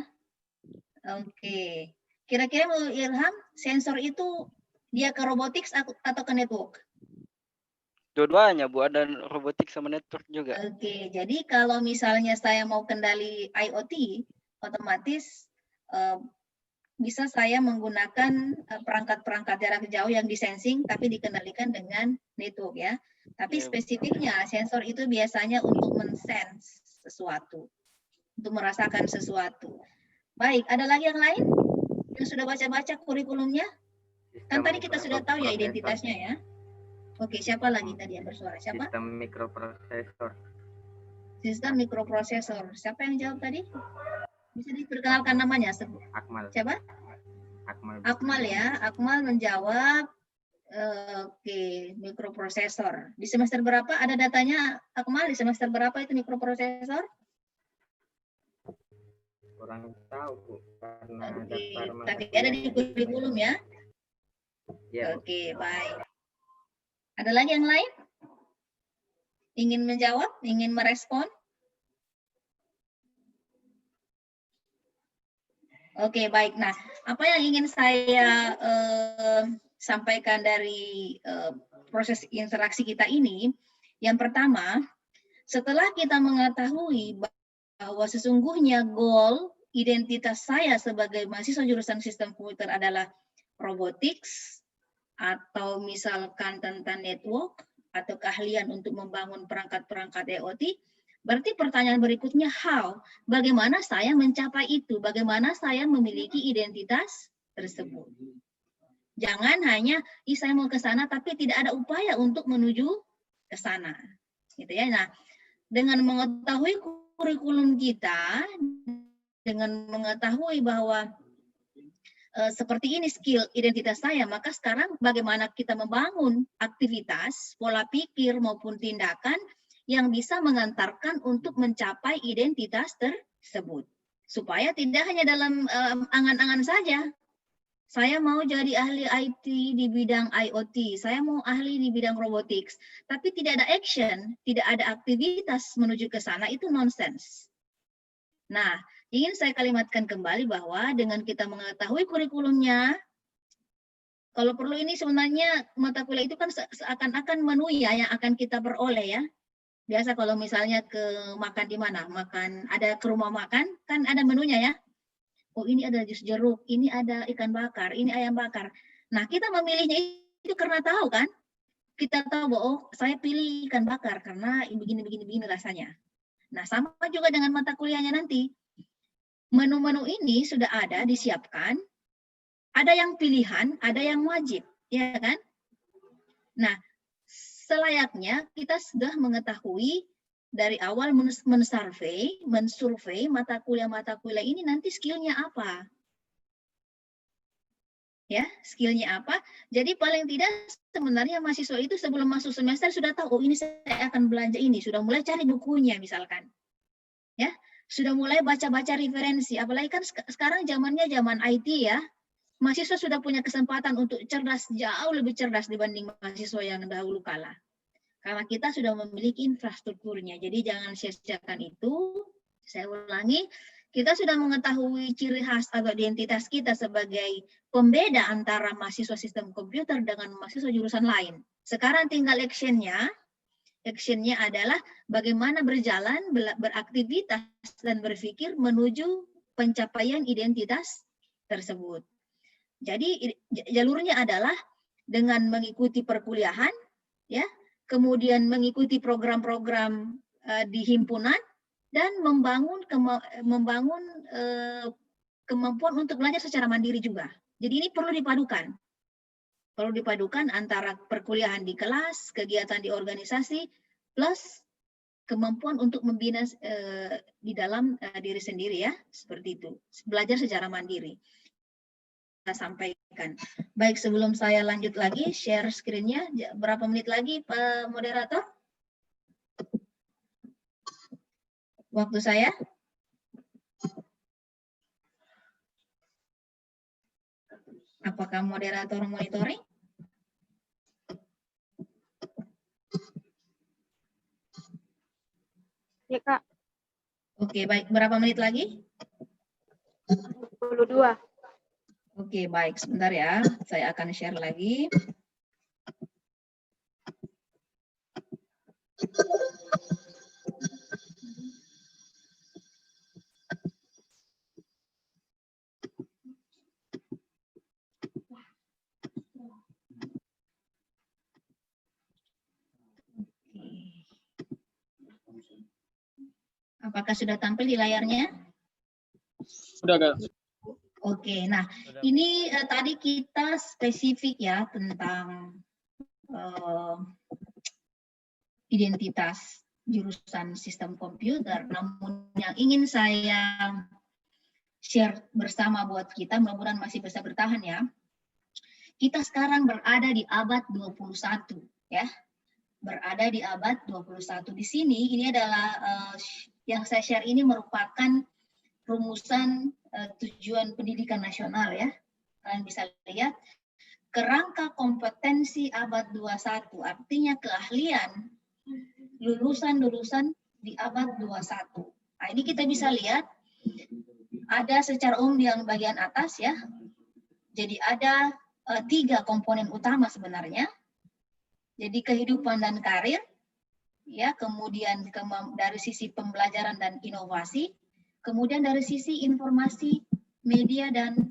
Oke. Kira-kira mau Ilham, sensor itu dia ke robotics atau ke network? Dua-duanya, Bu. Ada robotik sama network juga. Oke, jadi kalau misalnya saya mau kendali IoT, otomatis bisa saya menggunakan perangkat-perangkat jarak jauh yang disensing, tapi dikendalikan dengan network ya. Tapi spesifiknya sensor itu biasanya untuk men-sense sesuatu, untuk merasakan sesuatu. Baik, ada lagi yang lain yang sudah baca-baca kurikulumnya? Kan tadi kita sudah tahu ya identitasnya ya. Oke, siapa lagi tadi yang bersuara? Siapa? Sistem mikroprosesor. Sistem mikroprosesor. Siapa yang jawab tadi? Bisa diperkenalkan namanya? Akmal. Siapa? Akmal. Akmal ya. Akmal menjawab. Oke, mikroprosesor. Di semester berapa ada datanya, Akmal? Di semester berapa itu mikroprosesor? Kurang tahu, Bu. Karena Tapi ada di kurikulum ya? Ya. Oke, baik. Ada lagi yang lain? Ingin menjawab? Ingin merespon? Oke, baik. Nah, apa yang ingin saya sampaikan dari proses interaksi kita ini? Yang pertama, setelah kita mengetahui bahwa sesungguhnya goal identitas saya sebagai mahasiswa jurusan sistem komputer adalah robotics, atau misalkan tentang network, atau keahlian untuk membangun perangkat-perangkat IoT, berarti pertanyaan berikutnya how? Bagaimana saya mencapai itu? Bagaimana saya memiliki identitas tersebut? Jangan hanya, saya mau ke sana, tapi tidak ada upaya untuk menuju ke sana. Gitu ya. Nah, dengan mengetahui kurikulum kita, dengan mengetahui bahwa seperti ini skill identitas saya, maka sekarang bagaimana kita membangun aktivitas, pola pikir maupun tindakan yang bisa mengantarkan untuk mencapai identitas tersebut. Supaya tidak hanya dalam angan-angan saja. Saya mau jadi ahli IT di bidang IoT, saya mau ahli di bidang robotics, tapi tidak ada action, tidak ada aktivitas menuju ke sana, itu nonsense. Nah, ingin saya kalimatkan kembali bahwa dengan kita mengetahui kurikulumnya, kalau perlu ini sebenarnya mata kuliah itu kan seakan-akan menu ya yang akan kita peroleh ya. Biasa kalau misalnya ke makan di mana, makan ada ke rumah makan, kan ada menunya ya. Oh ini ada jus jeruk, ini ada ikan bakar, ini ayam bakar. Nah kita memilihnya itu karena tahu kan, kita tahu bahwa oh saya pilih ikan bakar karena begini rasanya. Nah sama juga dengan mata kuliahnya nanti. Menu-menu ini sudah ada, disiapkan, ada yang pilihan, ada yang wajib, ya kan? Nah, selayaknya kita sudah mengetahui dari awal mensurvei mata kuliah ini nanti skillnya apa. Ya, skillnya apa? Jadi paling tidak sebenarnya mahasiswa itu sebelum masuk semester sudah tahu, oh ini saya akan belajar ini, sudah mulai cari bukunya misalkan. Ya, sudah mulai baca-baca referensi, apalagi kan sekarang zamannya zaman IT ya, mahasiswa sudah punya kesempatan untuk cerdas, jauh lebih cerdas dibanding mahasiswa yang dahulu kala. Karena kita sudah memiliki infrastrukturnya, jadi jangan sia-siakan itu. Saya ulangi, kita sudah mengetahui ciri khas atau identitas kita sebagai pembeda antara mahasiswa sistem komputer dengan mahasiswa jurusan lain. Sekarang tinggal actionnya. Actionnya adalah bagaimana berjalan, beraktivitas, dan berpikir menuju pencapaian identitas tersebut. Jadi jalurnya adalah dengan mengikuti perkuliahan, ya, kemudian mengikuti program-program di himpunan, dan membangun kemampuan untuk belajar secara mandiri juga. Jadi ini perlu dipadukan. Perlu dipadukan antara perkuliahan di kelas, kegiatan di organisasi, plus kemampuan untuk membina di dalam diri sendiri ya, seperti itu. Belajar secara mandiri. Saya sampaikan. Baik, sebelum saya lanjut lagi, share screen-nya, berapa menit lagi Pak Moderator? waktu saya? Apakah moderator monitoring? Ya, Kak. Oke, baik. Berapa menit lagi? 22. Oke, baik. Sebentar ya. Saya akan share lagi. Apakah sudah tampil di layarnya? Sudah, Kak. Oke, nah ini tadi kita spesifik ya tentang identitas jurusan sistem komputer. Namun yang ingin saya share bersama buat kita, mudah-mudahan masih bisa bertahan ya. Kita sekarang berada di abad 21 ya. Berada di abad 21. Di sini ini adalah yang saya share ini merupakan rumusan tujuan pendidikan nasional ya. Kalian bisa lihat kerangka kompetensi abad 21 artinya keahlian lulusan-lulusan di abad 21. Nah, ini kita bisa lihat ada secara umum yang bagian atas ya. Jadi ada 3 komponen utama sebenarnya. Jadi kehidupan dan karir, ya, kemudian dari sisi pembelajaran dan inovasi, kemudian dari sisi informasi, media dan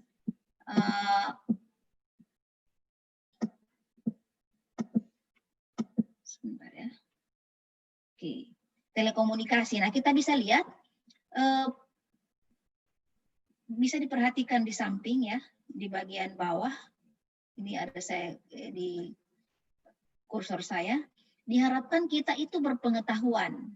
sebentar ya. Oke, telekomunikasi. Nah, kita bisa lihat bisa diperhatikan di samping ya, di bagian bawah. Ini ada saya di kursor saya. Diharapkan kita itu berpengetahuan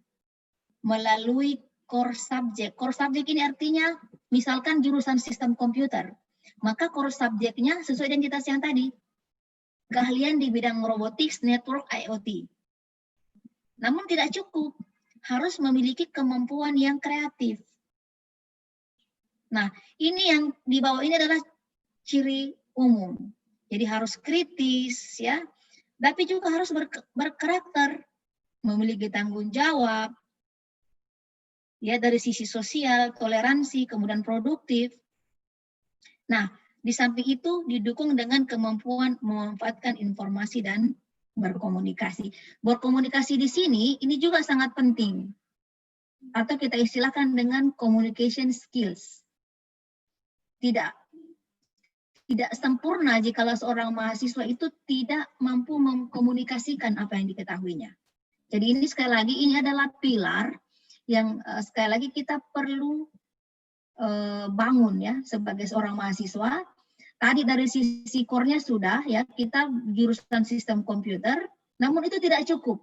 melalui core subject. Core subject ini artinya misalkan jurusan sistem komputer. Maka core subjeknya sesuai identitas yang tadi. Keahlian di bidang robotics, network, IoT. Namun tidak cukup. Harus memiliki kemampuan yang kreatif. Nah, ini yang di bawah ini adalah ciri umum. Jadi harus kritis ya. Tapi juga harus berkarakter, memiliki tanggung jawab, ya dari sisi sosial, toleransi, kemudian produktif. Nah, di samping itu didukung dengan kemampuan memanfaatkan informasi dan berkomunikasi. Berkomunikasi di sini ini juga sangat penting, atau kita istilahkan dengan communication skills. Tidak sempurna jika seorang mahasiswa itu tidak mampu mengkomunikasikan apa yang diketahuinya. Jadi ini sekali lagi ini adalah pilar yang sekali lagi kita perlu bangun ya sebagai seorang mahasiswa. Tadi dari sisi core-nya sudah ya, kita jurusan sistem komputer, namun itu tidak cukup.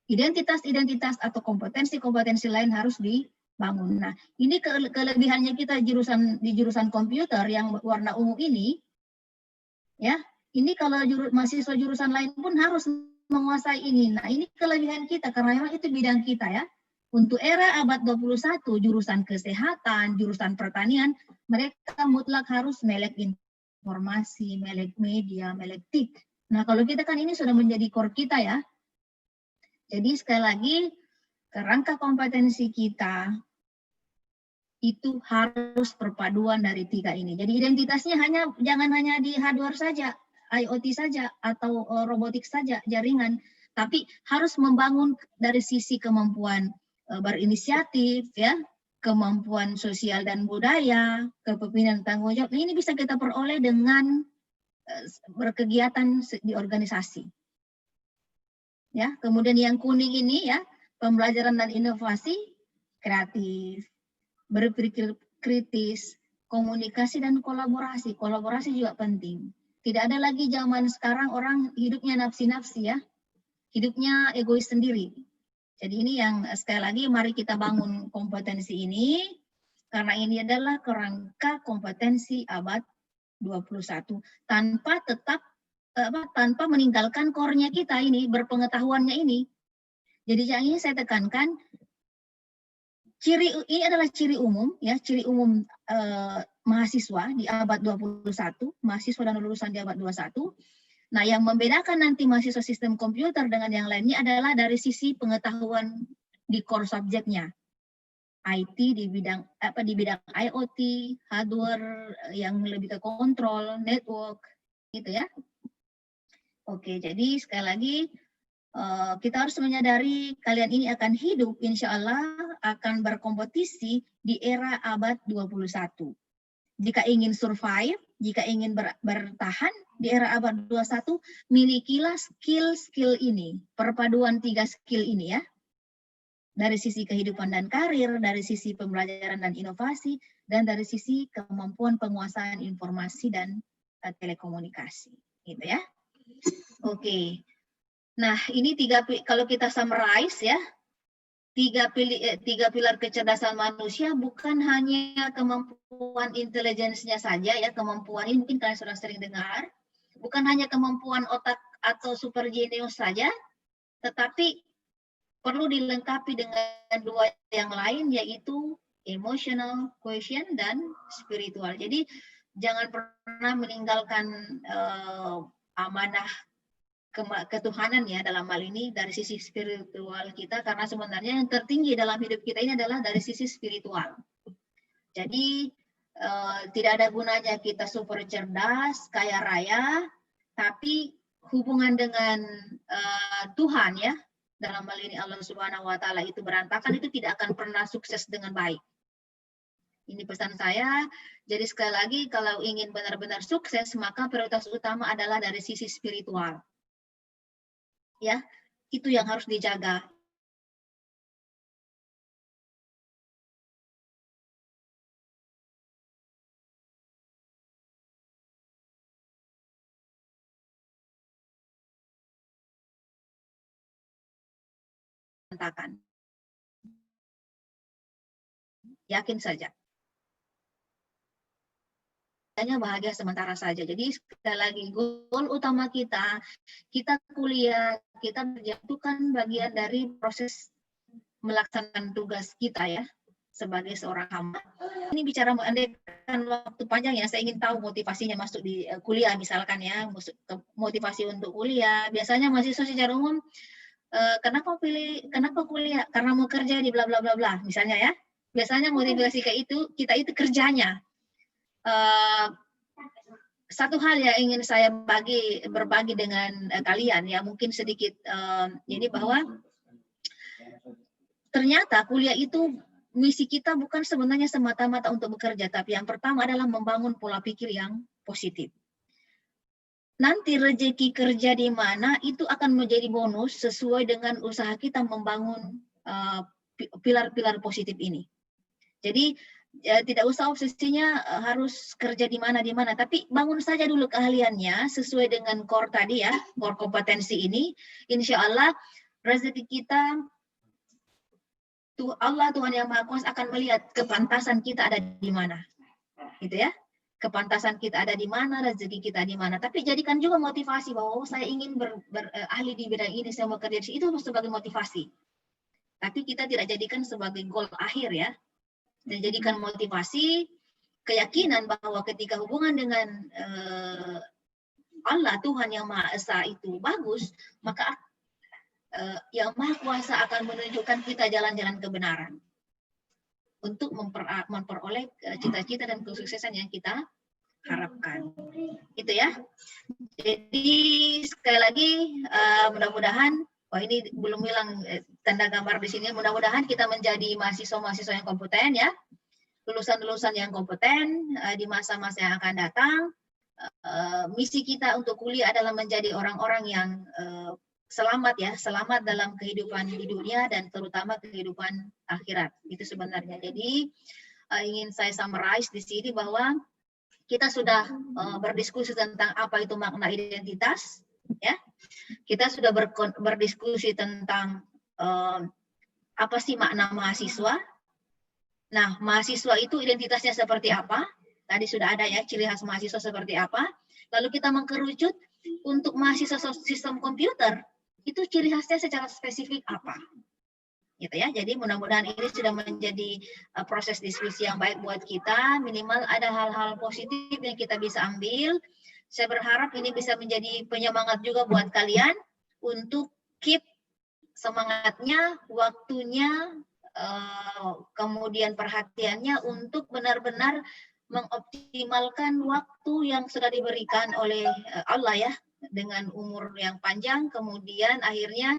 Identitas-identitas atau kompetensi-kompetensi lain harus dibangun. Nah, ini kelebihannya kita di jurusan komputer yang warna ungu ini, ya. Ini kalau mahasiswa jurusan lain pun harus menguasai ini. Nah, ini kelebihan kita karena memang itu bidang kita ya. Untuk era abad 21, jurusan kesehatan, jurusan pertanian, mereka mutlak harus melek informasi, melek media, melek TIK. Nah, kalau kita kan ini sudah menjadi core kita ya. Jadi sekali lagi, kerangka kompetensi kita itu harus perpaduan dari 3 ini. Jadi identitasnya jangan hanya di hardware saja, IoT saja, atau robotik saja, jaringan. Tapi harus membangun dari sisi kemampuan berinisiatif, ya, kemampuan sosial dan budaya, kepemimpinan tanggung jawab. Ini bisa kita peroleh dengan berkegiatan di organisasi. Ya, kemudian yang kuning ini ya, pembelajaran dan inovasi, kreatif, berpikir kritis, komunikasi dan kolaborasi. Kolaborasi juga penting. Tidak ada lagi zaman sekarang orang hidupnya nafsi-nafsi ya, hidupnya egois sendiri. Jadi ini yang sekali lagi mari kita bangun kompetensi ini, karena ini adalah kerangka kompetensi abad 21 tanpa meninggalkan core-nya kita ini, berpengetahuannya ini. Jadi yang ini saya tekankan, Ini adalah ciri umum, ya, ciri umum mahasiswa di abad 21, mahasiswa dan lulusan di abad 21. Nah, yang membedakan nanti mahasiswa sistem komputer dengan yang lainnya adalah dari sisi pengetahuan di core subjeknya. IT di bidang IoT, hardware yang lebih ke kontrol, network, gitu ya. Oke, jadi sekali lagi kita harus menyadari kalian ini akan hidup, insya Allah akan berkompetisi di era abad 21. Jika ingin survive, jika ingin bertahan di era abad 21, milikilah skill-skill ini, perpaduan 3 skill ini ya. Dari sisi kehidupan dan karir, dari sisi pembelajaran dan inovasi, dan dari sisi kemampuan penguasaan informasi dan telekomunikasi. Gitu ya. Oke. Nah, ini kalau kita summarize ya, tiga pilar kecerdasan manusia bukan hanya kemampuan intelijensinya saja ya, kemampuan ini mungkin kalian sudah sering dengar, bukan hanya kemampuan otak atau super genius saja, tetapi perlu dilengkapi dengan 2 yang lain, yaitu emotional quotient dan spiritual. Jadi jangan pernah meninggalkan amanah ketuhanan ya dalam hal ini dari sisi spiritual kita, karena sebenarnya yang tertinggi dalam hidup kita ini adalah dari sisi spiritual. Jadi tidak ada gunanya kita super cerdas, kaya raya, tapi hubungan dengan Tuhan ya, dalam hal ini Allah Subhanahu wa Ta'ala itu berantakan, itu tidak akan pernah sukses dengan baik. Ini pesan saya. Jadi sekali lagi, kalau ingin benar-benar sukses, maka prioritas utama adalah dari sisi spiritual. Ya, itu yang harus dijaga. Yakin saja. Hanya bahagia sementara saja. Jadi sekali lagi, goal utama kita kuliah, kita menjatuhkan bagian dari proses melaksanakan tugas kita ya sebagai seorang hamba. Ini bicara mengenai waktu panjang ya, saya ingin tahu motivasinya masuk di kuliah misalkan ya, motivasi untuk kuliah. Biasanya mahasiswa secara umum kenapa kuliah? Karena mau kerja di bla bla bla bla misalnya ya. Biasanya motivasi kayak itu, kita itu kerjanya. Satu hal yang ingin saya berbagi dengan kalian ya, mungkin sedikit ini bahwa ternyata kuliah itu misi kita bukan sebenarnya semata-mata untuk bekerja, tapi yang pertama adalah membangun pola pikir yang positif. Nanti rezeki kerja di mana itu akan menjadi bonus sesuai dengan usaha kita membangun pilar-pilar positif ini. Jadi tidak usah obsesinya harus kerja di mana, tapi bangun saja dulu keahliannya sesuai dengan core tadi ya, core kompetensi ini. Insya Allah rezeki kita, Allah Tuhan Yang Maha Kuasa akan melihat kepantasan kita ada di mana, gitu ya. Kepantasan kita ada di mana, rezeki kita di mana. Tapi jadikan juga motivasi bahwa saya ingin berahli di bidang ini, saya mau kerja di situ, itu sebagai motivasi. Tapi kita tidak jadikan sebagai goal akhir ya. Dan jadikan motivasi, keyakinan bahwa ketika hubungan dengan Allah Tuhan Yang Maha Esa itu bagus, maka Yang Maha Kuasa akan menunjukkan kita jalan-jalan kebenaran untuk memperoleh cita-cita dan kesuksesan yang kita harapkan. Itu ya. Jadi sekali lagi mudah-mudahan, ini belum bilang tanda gambar di sini, mudah-mudahan kita menjadi mahasiswa-mahasiswa yang kompeten ya, lulusan-lulusan yang kompeten di masa-masa yang akan datang. Misi kita untuk kuliah adalah menjadi orang-orang yang selamat ya, selamat dalam kehidupan di dunia dan terutama kehidupan akhirat. Itu sebenarnya. Jadi ingin saya summarize di sini bahwa kita sudah berdiskusi tentang apa itu makna identitas, ya. Kita sudah berdiskusi tentang apa sih makna mahasiswa. Nah, mahasiswa itu identitasnya seperti apa? Tadi sudah ada ya ciri khas mahasiswa seperti apa. Lalu kita mengkerucut untuk mahasiswa sistem komputer. Itu ciri khasnya secara spesifik apa? gitu ya. Jadi mudah-mudahan ini sudah menjadi proses diskusi yang baik buat kita. Minimal ada hal-hal positif yang kita bisa ambil. Saya berharap ini bisa menjadi penyemangat juga buat kalian untuk keep semangatnya, waktunya, kemudian perhatiannya untuk benar-benar mengoptimalkan waktu yang sudah diberikan oleh Allah ya, dengan umur yang panjang, kemudian akhirnya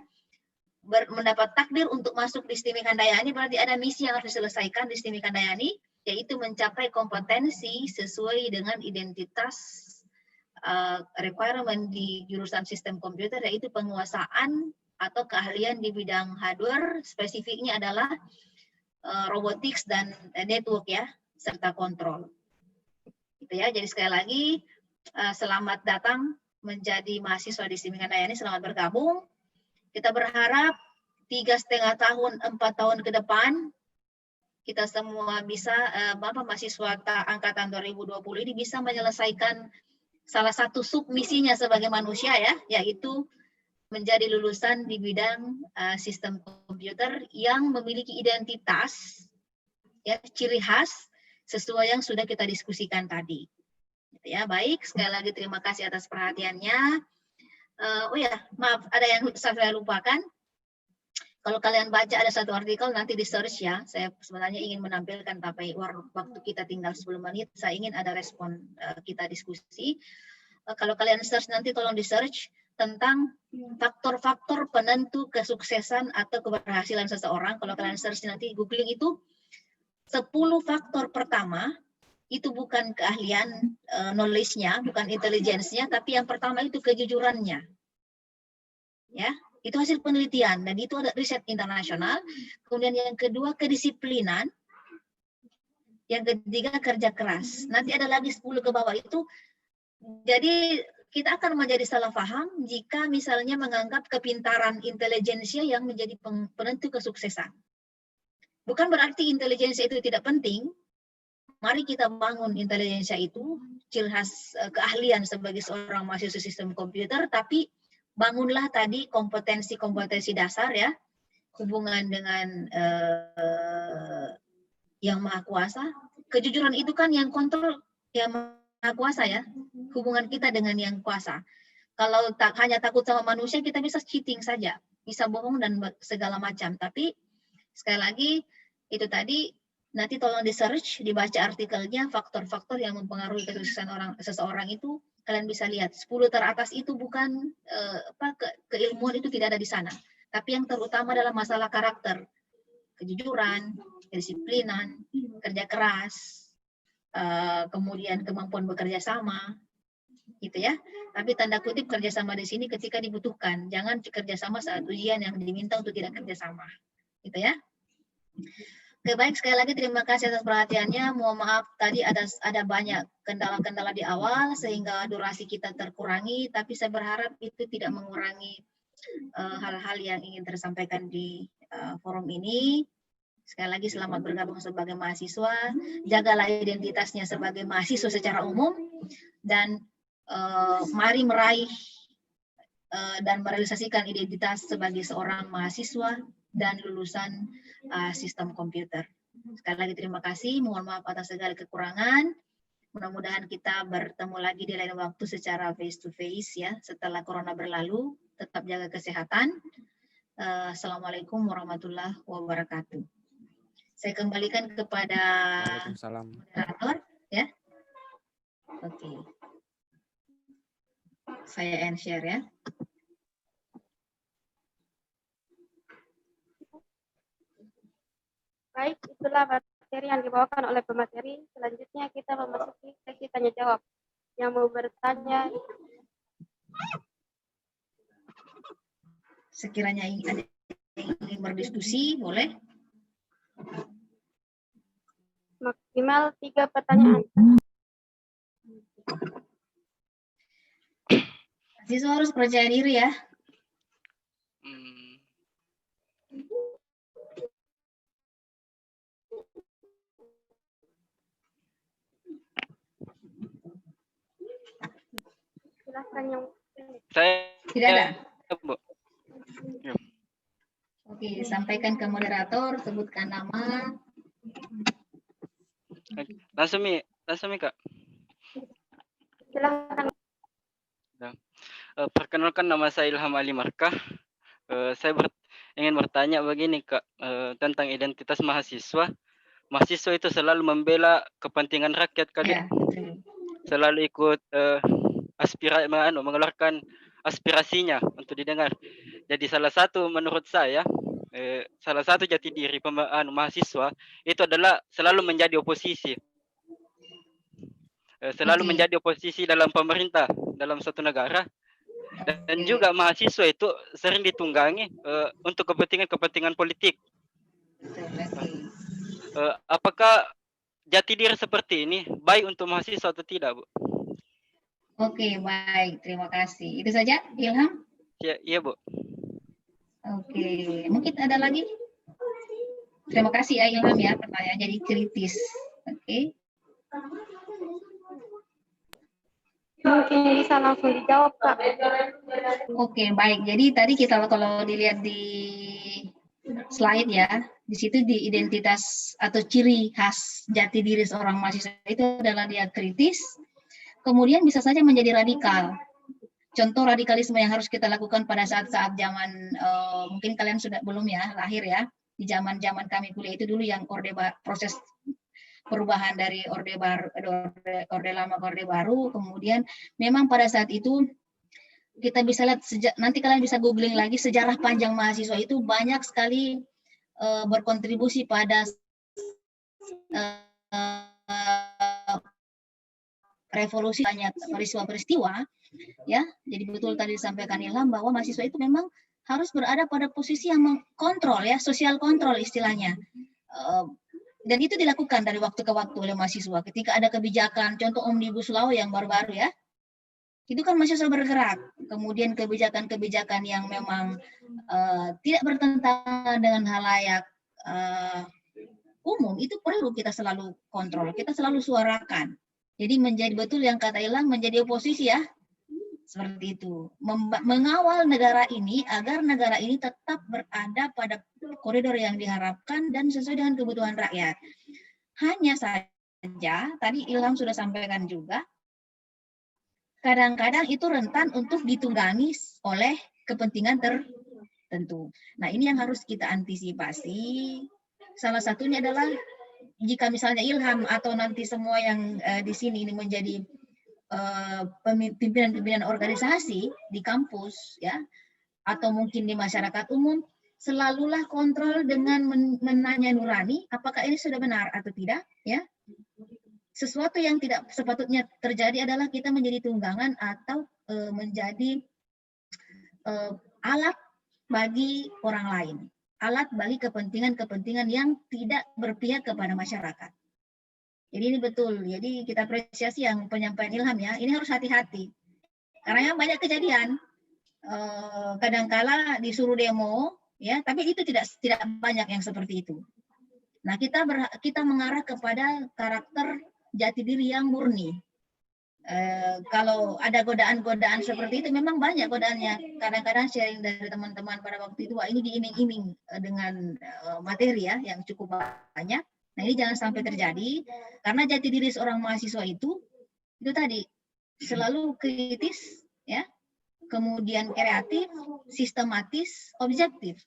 mendapat takdir untuk masuk di STIMI Handayani. Berarti ada misi yang harus diselesaikan di STIMI Handayani, yaitu mencapai kompetensi sesuai dengan identitas requirement di jurusan sistem komputer, yaitu penguasaan atau keahlian di bidang hardware, spesifiknya adalah robotics dan network ya, serta kontrol. Gitu ya. Jadi sekali lagi selamat datang menjadi mahasiswa di STIMI Handayani, selamat bergabung. Kita berharap 3,5 tahun, 4 tahun ke depan, kita semua bisa, mahasiswa angkatan 2020 ini bisa menyelesaikan salah satu submisinya sebagai manusia ya, yaitu menjadi lulusan di bidang sistem komputer yang memiliki identitas, ya, ciri khas sesuai yang sudah kita diskusikan tadi. Gitu ya, baik, sekali lagi terima kasih atas perhatiannya. Oh ya, maaf, ada yang saya lupakan. Kalau kalian baca ada satu artikel, nanti di search ya. Saya sebenarnya ingin menampilkan, tapi waktu kita tinggal 10 menit, saya ingin ada respon kita diskusi. Kalau kalian search nanti tolong di search tentang faktor-faktor penentu kesuksesan atau keberhasilan seseorang. Kalau kalian search nanti googling itu 10 faktor pertama, itu bukan keahlian knowledge-nya, bukan intelligence-nya, tapi yang pertama itu kejujurannya. Ya, itu hasil penelitian dan itu ada riset internasional. Kemudian yang kedua kedisiplinan. Yang ketiga kerja keras. Nanti ada lagi 10 ke bawah itu. Jadi kita akan menjadi salah paham jika misalnya menganggap kepintaran intelijensia yang menjadi penentu kesuksesan. Bukan berarti intelijensia itu tidak penting. Mari kita bangun intelijensia itu, ciri khas keahlian sebagai seorang mahasiswa sistem komputer, tapi bangunlah tadi kompetensi-kompetensi dasar ya, hubungan dengan yang maha kuasa. Kejujuran itu kan yang kontrol yang maha kuasa ya, hubungan kita dengan yang kuasa. Kalau hanya takut sama manusia, kita bisa cheating saja, bisa bohong dan segala macam. Tapi sekali lagi, itu tadi, nanti tolong di search, dibaca artikelnya, faktor-faktor yang mempengaruhi kesuksesan seseorang itu, kalian bisa lihat 10 teratas itu bukan keilmuan itu tidak ada di sana, tapi yang terutama adalah masalah karakter, kejujuran, kedisiplinan, kerja keras, kemudian kemampuan bekerja sama, gitu ya. Tapi tanda kutip kerjasama di sini ketika dibutuhkan, jangan kerjasama saat ujian yang diminta untuk tidak kerjasama, gitu ya. Oke, baik, sekali lagi terima kasih atas perhatiannya. Mohon maaf tadi ada banyak kendala-kendala di awal sehingga durasi kita terkurangi, tapi saya berharap itu tidak mengurangi hal-hal yang ingin tersampaikan di forum ini. Sekali lagi selamat bergabung sebagai mahasiswa, jagalah identitasnya sebagai mahasiswa secara umum, dan mari meraih dan merealisasikan identitas sebagai seorang mahasiswa dan lulusan sistem komputer. Sekali lagi terima kasih, mohon maaf atas segala kekurangan. Mudah-mudahan kita bertemu lagi di lain waktu secara face to face ya, setelah corona berlalu. Tetap jaga kesehatan. Assalamualaikum warahmatullahi wabarakatuh. Saya kembalikan kepada moderator ya. Oke. Saya end share ya. Baik, itulah materi yang dibawakan oleh pemateri. Selanjutnya kita memasuki sesi tanya jawab. Yang mau bertanya, sekiranya ada yang ingin berdiskusi, boleh. maksimal 3 pertanyaan. Siswa harus percaya diri ya. Silahkan yang Saya tidak ada. Bu. Oke, sampaikan ke moderator, sebutkan nama. Langsung Mi Kak. Silakan. Perkenalkan, nama saya Ilham Ali Markah. Saya ingin bertanya begini Kak, tentang identitas mahasiswa. Mahasiswa itu selalu membela kepentingan rakyat kali, Ya, betul. selalu ikut mengeluarkan aspirasinya untuk didengar. Jadi salah satu menurut saya, salah satu jati diri mahasiswa itu adalah selalu menjadi oposisi. Selalu menjadi oposisi dalam pemerintah, dalam suatu negara. Dan juga mahasiswa itu sering ditunggangi untuk kepentingan politik. Apakah jati diri seperti ini baik untuk mahasiswa atau tidak, Bu? Oke, baik. Terima kasih. Itu saja, Ilham? Iya, Bu. Oke, mungkin ada lagi? Terima kasih ya Ilham ya, pertanyaan jadi kritis. Oke. Mungkin bisa langsung dijawab, Kak. Oke, baik. Jadi tadi kita kalau dilihat di slide ya, di situ di identitas atau ciri khas jati diri seorang mahasiswa itu adalah dia kritis, kemudian bisa saja menjadi radikal. Contoh radikalisme yang harus kita lakukan pada saat-saat zaman, mungkin kalian sudah belum ya, lahir ya, di zaman-zaman kami kuliah itu dulu yang proses perubahan dari orde lama ke orde baru, kemudian memang pada saat itu kita bisa lihat, nanti kalian bisa googling lagi sejarah panjang mahasiswa itu banyak sekali berkontribusi pada revolusi, banyak peristiwa-peristiwa ya. Jadi betul tadi disampaikan Ilham bahwa mahasiswa itu memang harus berada pada posisi yang mengkontrol ya, sosial kontrol istilahnya. Dan itu dilakukan dari waktu ke waktu oleh mahasiswa. Ketika ada kebijakan, contoh Omnibus Law yang baru-baru ya, itu kan mahasiswa bergerak. Kemudian kebijakan-kebijakan yang memang tidak bertentangan dengan halayak umum, itu perlu kita selalu kontrol, kita selalu suarakan. Jadi menjadi betul yang kata Ilham, menjadi oposisi ya, seperti itu. Mengawal negara ini agar negara ini tetap berada pada koridor yang diharapkan dan sesuai dengan kebutuhan rakyat. Hanya saja, tadi Ilham sudah sampaikan juga, kadang-kadang itu rentan untuk ditunggangi oleh kepentingan tertentu. Nah, ini yang harus kita antisipasi. Salah satunya adalah jika misalnya Ilham atau nanti semua yang di sini ini menjadi pimpinan-pimpinan organisasi di kampus ya, atau mungkin di masyarakat umum, selalulah kontrol dengan menanya nurani apakah ini sudah benar atau tidak ya. Sesuatu yang tidak sepatutnya terjadi adalah kita menjadi tunggangan atau menjadi alat bagi orang lain, alat bagi kepentingan-kepentingan yang tidak berpihak kepada masyarakat. Jadi ini betul, jadi kita apresiasi yang penyampaian Ilham ya, ini harus hati-hati. Karena yang banyak kejadian, kadangkala disuruh demo, ya, tapi itu tidak banyak yang seperti itu. Nah, kita mengarah kepada karakter jati diri yang murni. Kalau ada godaan-godaan seperti itu, memang banyak godaannya. Kadang-kadang sharing dari teman-teman pada waktu itu, wah ini diiming-iming dengan materi ya, yang cukup banyak. Nah, ini jangan sampai terjadi, karena jati diri seorang mahasiswa itu tadi selalu kritis, ya, kemudian kreatif, sistematis, objektif.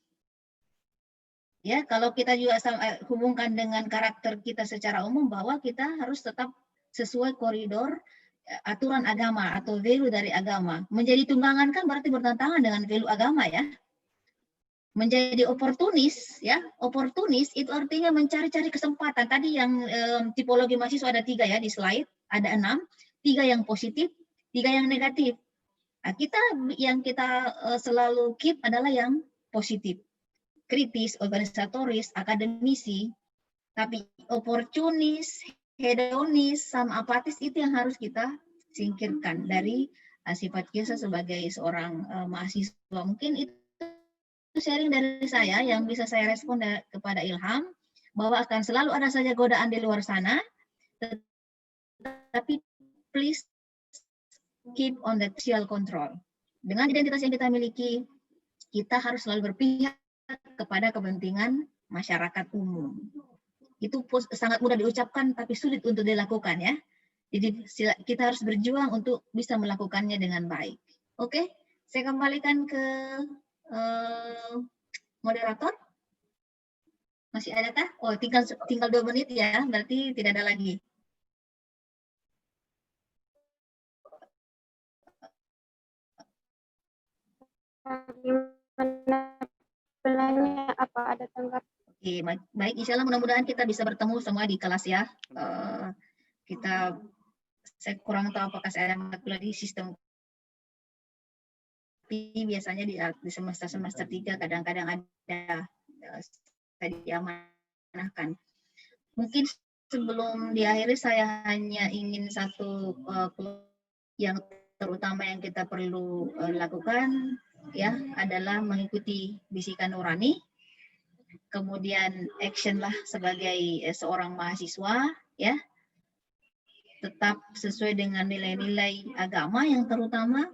Ya, kalau kita juga hubungkan dengan karakter kita secara umum bahwa kita harus tetap sesuai koridor aturan agama atau value dari agama. Menjadi tunggangan kan berarti bertentangan dengan value agama ya. Menjadi oportunis, ya, oportunis itu artinya mencari-cari kesempatan. Tadi yang tipologi mahasiswa ada 3 ya di slide, ada 6, 3 yang positif, 3 yang negatif. Nah, yang kita selalu keep adalah yang positif, kritis, organisatoris, akademisi, tapi oportunis, hedonis, sama apatis itu yang harus kita singkirkan dari sifat kita sebagai seorang mahasiswa. Mungkin itu sharing dari saya yang bisa saya respon kepada Ilham, bahwa akan selalu ada saja godaan di luar sana, tapi please keep on the social control. Dengan identitas yang kita miliki, kita harus selalu berpihak kepada kepentingan masyarakat umum. Itu sangat mudah diucapkan tapi sulit untuk dilakukan ya. Jadi kita harus berjuang untuk bisa melakukannya dengan baik. Oke, saya kembalikan ke moderator. Masih ada kah? Oh, tinggal 2 menit ya, berarti tidak ada lagi. Gimana apa ada tanggap? Oke, baik. Insya Allah mudah-mudahan kita bisa bertemu semua di kelas ya. Saya kurang tahu apakah saya ada matkul di sistem. Tapi biasanya di semester 3 kadang-kadang ada saya diamanahkan. Mungkin sebelum diakhiri saya hanya ingin satu yang terutama yang kita perlu lakukan ya adalah mengikuti bisikan nurani, kemudian action lah sebagai seorang mahasiswa ya, tetap sesuai dengan nilai-nilai agama yang terutama,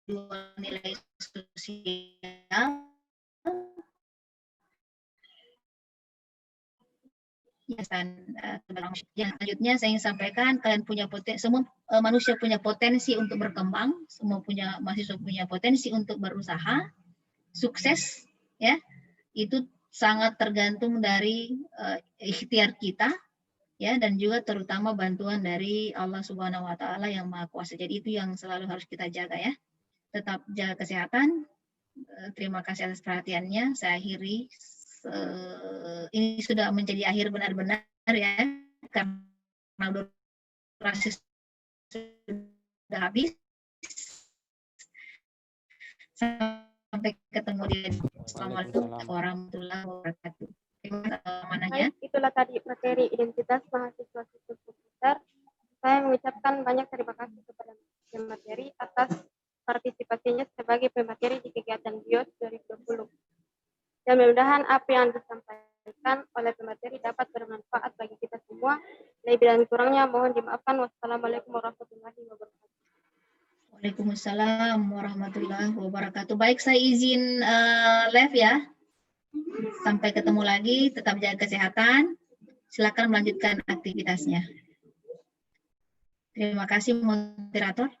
kedua nilai sosial. Yang selanjutnya saya ingin sampaikan, kalian punya potensi, semua manusia punya potensi untuk berkembang, semua mahasiswa punya potensi untuk berusaha, sukses, ya, itu sangat tergantung dari ikhtiar kita, ya, dan juga terutama bantuan dari Allah Subhanahu Wa Taala yang Maha Kuasa. Jadi itu yang selalu harus kita jaga ya. Tetap jaga kesehatan. Terima kasih atas perhatiannya. Saya akhiri. Ini sudah menjadi akhir benar-benar ya, karena durasi sudah habis. Sampai ketemu di Assalamualaikum warahmatullahi wabarakatuh. Baik, itulah tadi materi identitas mahasiswa sistem komputer. Saya mengucapkan banyak terima kasih kepada pemateri atas partisipasinya sebagai pemateri di kegiatan BIOS 2020. Dan mudah-mudahan apa yang disampaikan oleh pemateri dapat bermanfaat bagi kita semua. Lebih dan kurangnya mohon dimaafkan. Wassalamualaikum warahmatullahi wabarakatuh. Waalaikumsalam warahmatullahi wabarakatuh. Baik, saya izin live ya. Sampai ketemu lagi, tetap jaga kesehatan. Silakan melanjutkan aktivitasnya. Terima kasih moderator.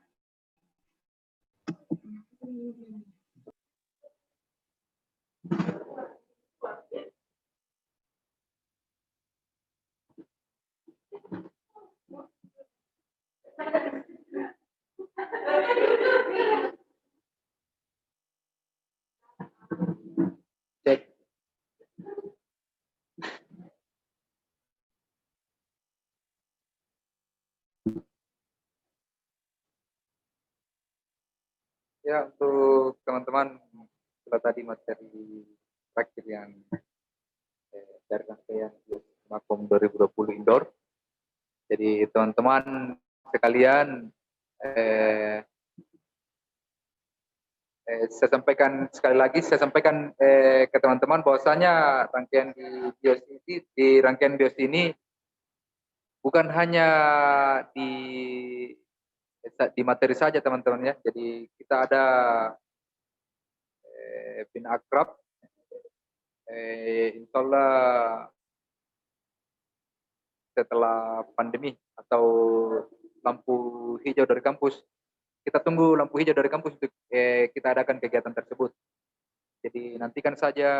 Cek. Ya, untuk teman-teman, setelah tadi materi terakhir yang dari rangkaian Makom 2020 Indoor. Jadi teman-teman sekalian, saya sampaikan sekali lagi, saya sampaikan ke teman-teman bahwasanya rangkaian di rangkaian BIOS ini bukan hanya di materi saja teman-teman ya. Jadi kita ada bin akrab, insya Allah setelah pandemi atau lampu hijau dari kampus, kita tunggu lampu hijau dari kampus untuk kita adakan kegiatan tersebut. Jadi nantikan saja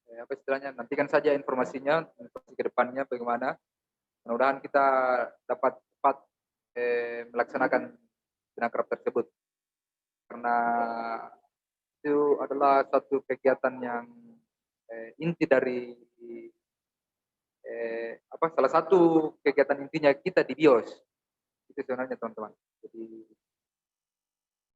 apa istilahnya, nantikan saja informasinya, informasi ke depannya bagaimana. Mudah-mudahan kita dapat cepat melaksanakan binakrab tersebut, karena itu adalah satu kegiatan yang inti dari salah satu kegiatan intinya kita di BIOS itu sebenarnya teman-teman. Jadi